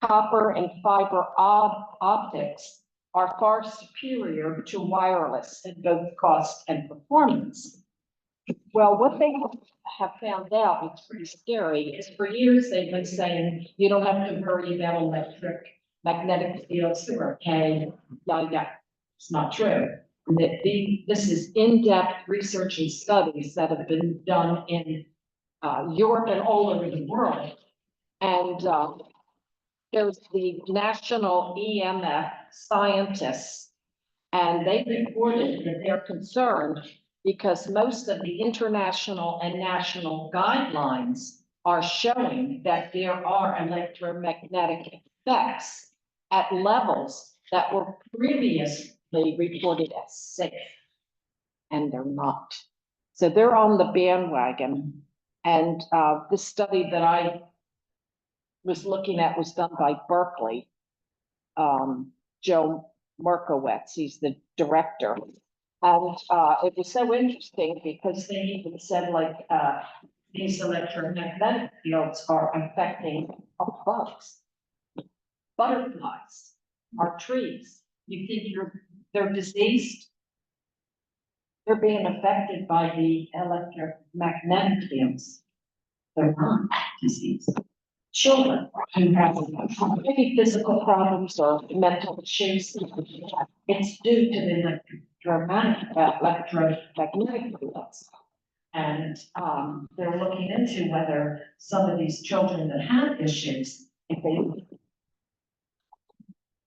copper and fiber optics are far superior to wireless in both cost and performance. Well, what they have found out, it's pretty scary, is for years they've been saying, you don't have to worry about magnetic fields, they're okay, yeah. It's not true. This is in-depth research and studies that have been done in Europe and all over the world. And there's the national EMF scientists, and they reported that they're concerned because most of the international and national guidelines are showing that there are electromagnetic effects at levels that were previously reported as safe, and they're not. So they're on the bandwagon. And the study that I was looking at was done by Berkeley. Joe Markowitz, he's the director. And it was so interesting because they even said like these electromagnetic fields are affecting our bugs, butterflies, our trees. You think they're diseased? They're being affected by the electromagnetic fields. They're not diseased. Children who have maybe physical problems or mental issues, it's due to the electromagnetic fields. And they're looking into whether some of these children that have issues, if they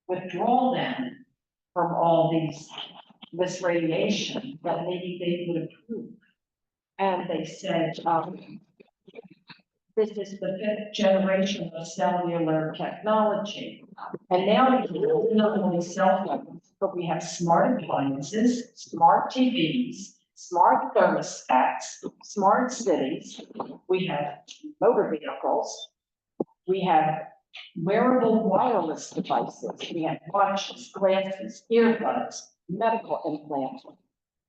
withdraw them from all this radiation, that maybe they would improve. And they said, this is the 5th generation of cellular technology. And now we not only cell phones, but we have smart appliances, smart TVs, smart thermostats, smart cities. We have motor vehicles. We have wearable wireless devices. We have watches, glasses, earbuds, medical implants.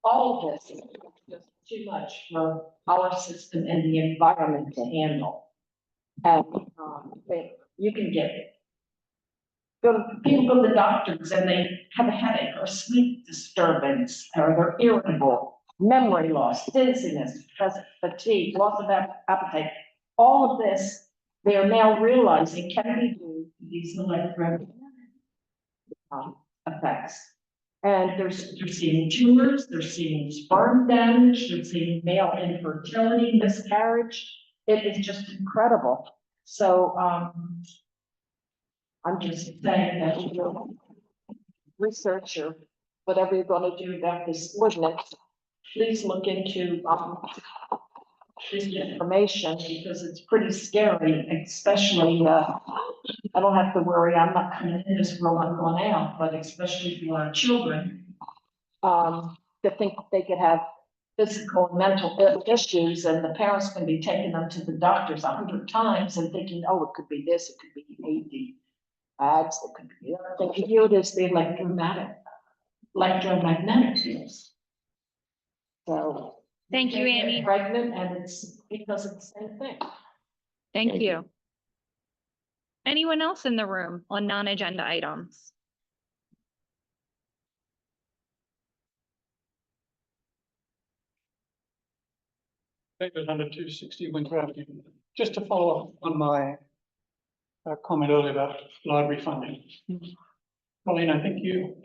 All of this is just too much for our system and the environment to handle. And you can people go to the doctors and they have a headache or sleep disturbance, or they're irritable, memory loss, dizziness, fatigue, loss of appetite. All of this, they are now realizing can be due to these electromagnetic effects. And they're seeing tumors, they're seeing sperm damage, they're seeing male infertility, miscarriage. It is just incredible. So, I'm just saying that you research or whatever you're gonna do about this ordinance, please look into, this information because it's pretty scary, especially, I don't have to worry, I'm not coming in this world, I'm going out, but especially for our children, to think they could have physical and mental issues, and the parents can be taking them to the doctors 100 times and thinking, oh, it could be this, it could be ADS, it could be the other thing. Here it is, the electromagnetic fields. So. Thank you, they get Annie. Pregnant, and it's because of the same thing. Thank you. Anyone else in the room on non-agenda items? David, under 260 Winter Avenue. Just to follow up on my comment earlier about library funding. Colleen, I think you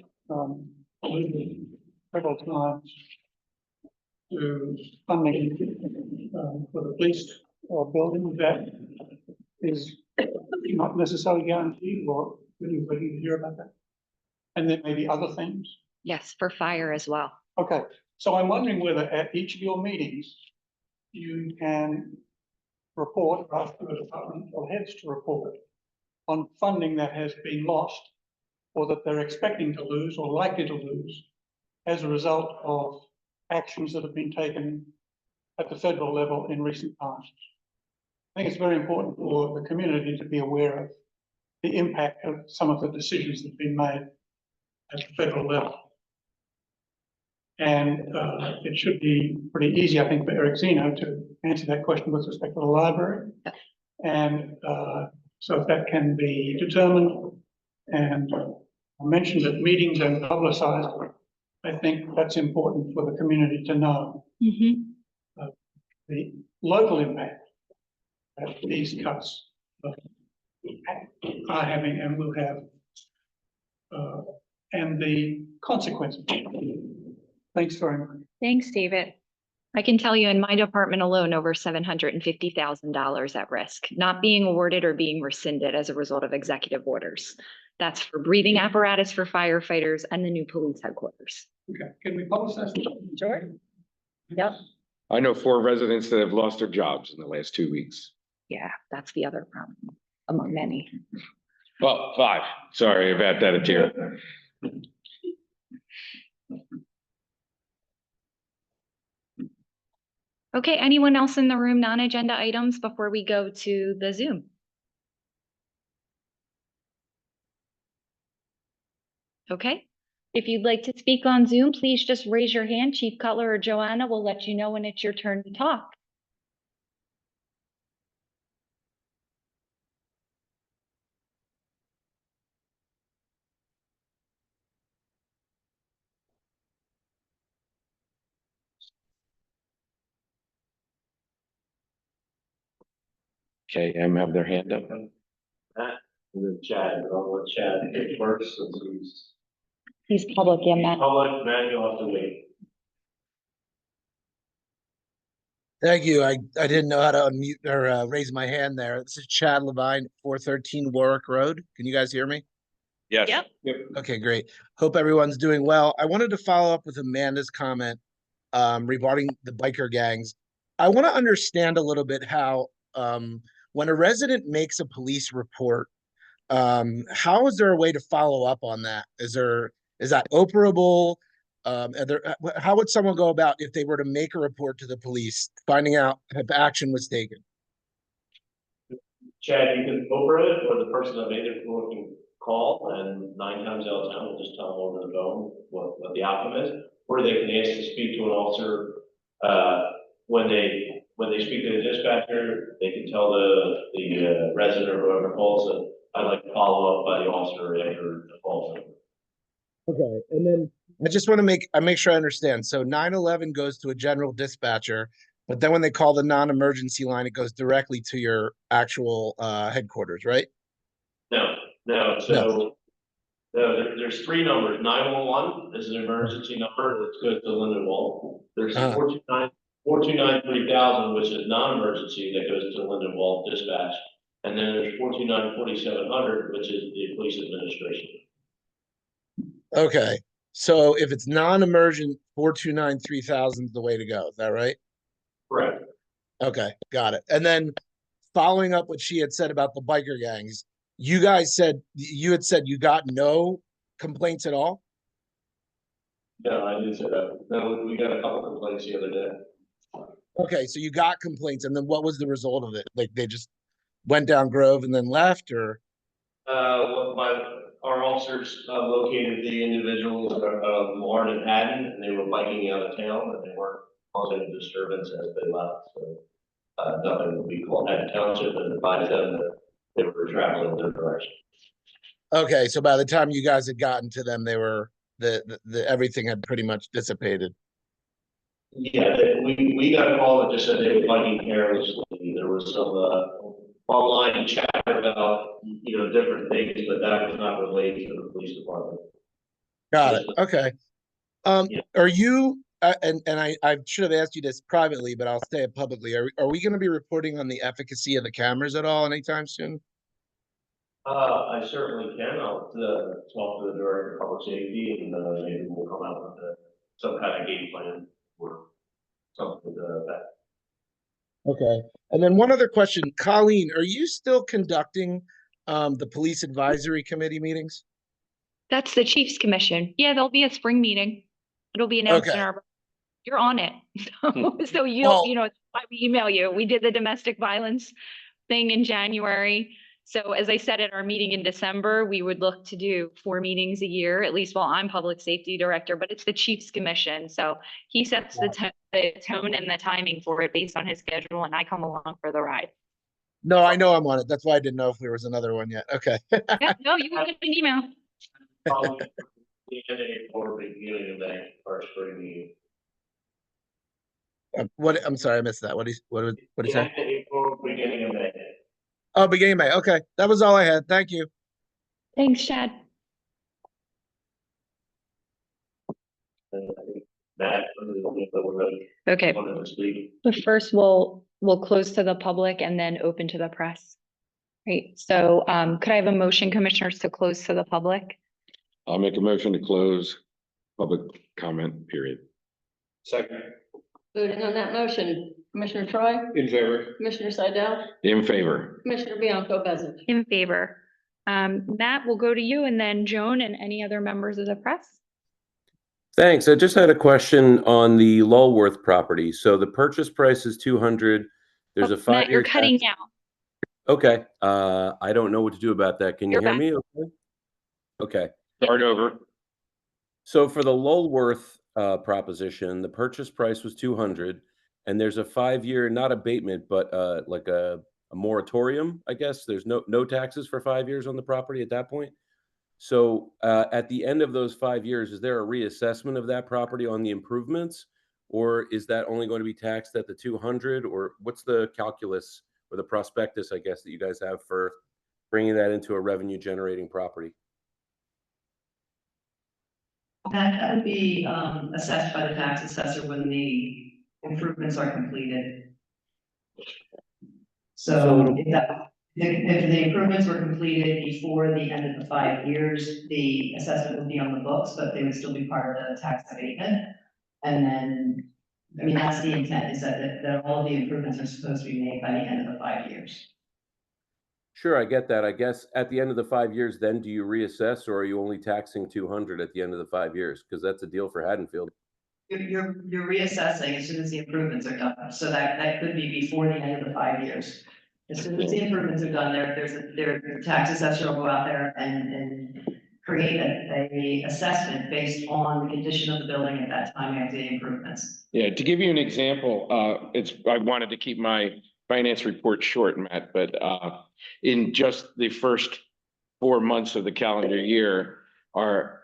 alluded several times to funding for the police building that is not necessarily guaranteed, or really to hear about that. And there may be other things. Yes, for fire as well. Okay, so I'm wondering whether at each of your meetings, you can report, or ask the departmental heads to report on funding that has been lost, or that they're expecting to lose or likely to lose as a result of actions that have been taken at the federal level in recent past. I think it's very important for the community to be aware of the impact of some of the decisions that have been made at the federal level. And it should be pretty easy, I think, for Eric Zeno to answer that question with respect to the library. And so if that can be determined and mentioned at meetings and publicized, I think that's important for the community to know. The local impact that these cuts are having and will have, and the consequences. Thanks very much. Thanks, David. I can tell you in my department alone, over $750,000 at risk, not being awarded or being rescinded as a result of executive orders. That's for breathing apparatus for firefighters and the new police headquarters. Okay, can we publicize? Sure. Yep. I know 4 residents that have lost their jobs in the last 2 weeks. Yeah, that's the other problem among many. Well, 5. Sorry about that, Atira. Okay, anyone else in the room, non-agenda items before we go to the Zoom? Okay, if you'd like to speak on Zoom, please just raise your hand. Chief Cutler or Joanna will let you know when it's your turn to talk. Okay, have their hand up. And then Chad, I'll let Chad pick first since He's public, yeah, Matt. public, Matt, you'll have to wait. Thank you. I didn't know how to unmute or raise my hand there. This is Chad Levine, 413 Warwick Road. Can you guys hear me? Yes. Yep. Okay, great. Hope everyone's doing well. I wanted to follow up with Amanda's comment regarding the biker gangs. I want to understand a little bit how when a resident makes a police report, how is there a way to follow up on that? Is that operable? How would someone go about if they were to make a report to the police, finding out if action was taken? Chad, you can over it, or the person that made it can call, and 9 times out of 10, we'll just tell them over the phone what the outcome is, or they can ask to speak to an officer. When they speak to the dispatcher, they can tell the resident or whoever calls that I'd like to follow up by the officer after the call. Okay, and then I just want to make sure I understand. So 911 goes to a general dispatcher, but then when they call the non-emergency line, it goes directly to your actual headquarters, right? No. So No, there's three numbers. 911 is an emergency number that goes to Lindenwald. There's Uh-huh. 429-3000, which is non-emergency that goes to Lindenwald dispatch. And then there's 429-4700, which is the police administration. Okay, so if it's non-emergent, 429-3000 is the way to go. Is that right? Correct. Okay, got it. And then following up what she had said about the biker gangs, you had said you got no complaints at all? No, I didn't say that. No, we got a couple complaints the other day. Okay, so you got complaints, and then what was the result of it? Like they just went down Grove and then left, or? Our officers located the individuals, Lauren and Haddon, and they were biking out of town, and they weren't causing a disturbance as they left. So nothing would be called Haddon Township and advised them that they were traveling in their direction. Okay, so by the time you guys had gotten to them, they were the everything had pretty much dissipated. Yeah, we got a call that just said they were biking carelessly. There was some online chat about different things, but that was not related to the police department. Got it. Okay. Yeah. Are you and I should have asked you this privately, but I'll say it publicly. Are we going to be reporting on the efficacy of the cameras at all anytime soon? I certainly can. I'll talk to the director of public safety, and maybe we'll come out with some kind of game plan or something to that. Okay. And then one other question, Colleen, are you still conducting the police advisory committee meetings? That's the Chiefs Commission. Yeah, there'll be a spring meeting. It'll be announced in Okay. our, you're on it. So Well- it's why we email you. We did the domestic violence thing in January. So as I said at our meeting in December, we would look to do 4 meetings a year, at least while I'm public safety director, but it's the Chiefs Commission. So he sets the tone and the timing for it based on his schedule, and I come along for the ride. No, I know I'm on it. That's why I didn't know if there was another one yet. Okay. Yeah, no, you will get an email. Probably the end of April, beginning of May, our spring meeting. What? I'm sorry, I missed that. What did he say? End of April, beginning of May. Oh, beginning of May. Okay, that was all I had. Thank you. Thanks, Chad. And I think that we're ready. Okay, Wanted to speak. but first we'll close to the public and then open to the press. Right, so could I have a motion, commissioners, to close to the public? I'll make a motion to close public comment period. Second. Voting on that motion, Commissioner Troy, In favor. Commissioner Seidel, In favor. Commissioner Bianco Bezek. In favor. Matt, we'll go to you, and then Joan and any other members of the press. Thanks. I just had a question on the Lulworth property. So the purchase price is 200. There's a 5-year. Matt, you're cutting out. Okay. I don't know what to do about that. Can you You're hear back. me? Okay. Okay. Start over. So for the Lulworth proposition, the purchase price was 200, and there's a 5-year, not abatement, but like a moratorium, I guess. There's no taxes for 5 years on the property at that point. So at the end of those 5 years, is there a reassessment of that property on the improvements, or is that only going to be taxed at the 200, or what's the calculus or the prospectus, I guess, that you guys have for bringing that into a revenue generating property? That would be assessed by the tax assessor when the improvements are completed. So if the improvements were completed before the end of the 5 years, the assessment would be on the books, but they would still be part of the tax abatement. And then, I mean, that's the intent, is that all of the improvements are supposed to be made by the end of the 5 years. Sure, I get that. I guess at the end of the 5 years, then do you reassess, or are you only taxing 200 at the end of the 5 years? Because that's a deal for Haddonfield. You're reassessing as soon as the improvements are done, so that could be before the end of the 5 years. As soon as the improvements are done, their tax assessor will go out there and create a assessment based on the condition of the building at that time after the improvements. Yeah, to give you an example, I wanted to keep my finance report short, Matt, but in just the first 4 months of the calendar year, our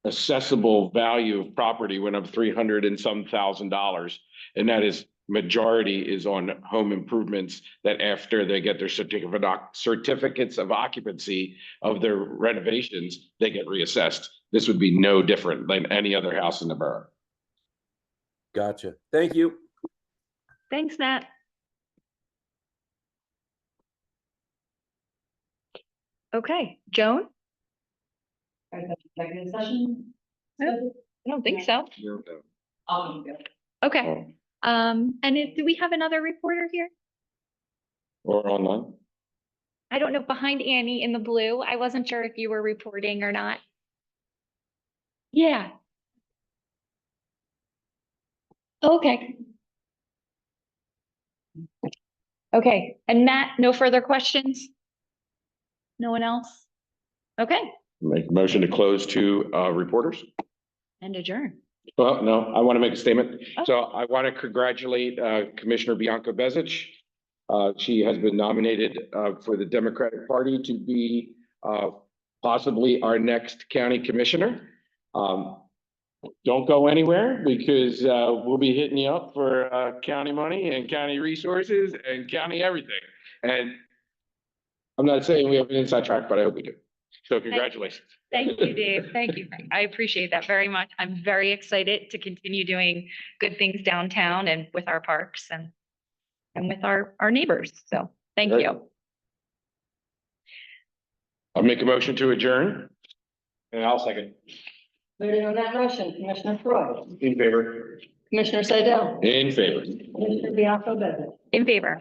assessable value of property went up $300 and some thousand, and that is majority is on home improvements that after they get their certificates of occupancy of their renovations, they get reassessed. This would be no different than any other house in the borough. Gotcha. Thank you. Thanks, Nat. Okay, Joan? Executive session? I don't think so. Okay, do we have another reporter here? Or online? I don't know, behind Annie in the blue. I wasn't sure if you were reporting or not. Yeah. Okay. Okay, and Matt, no further questions? No one else? Okay, Make a motion to close to reporters. and adjourn. Well, no, I want to make a statement. Oh. So I want to congratulate Commissioner Bianca Bezic. She has been nominated for the Democratic Party to be possibly our next county commissioner. Don't go anywhere because we'll be hitting you up for county money and county resources and county everything. And I'm not saying we have an inside track, but I hope we do. So congratulations. Thank you, Dave. Thank you. I appreciate that very much. I'm very excited to continue doing good things downtown and with our parks and with our neighbors. So thank Great. you. I'll make a motion to adjourn. And I'll second. Voting on that motion, Commissioner Freud, In favor. Commissioner Seidel, In favor. Commissioner Bianco Bevan. In favor.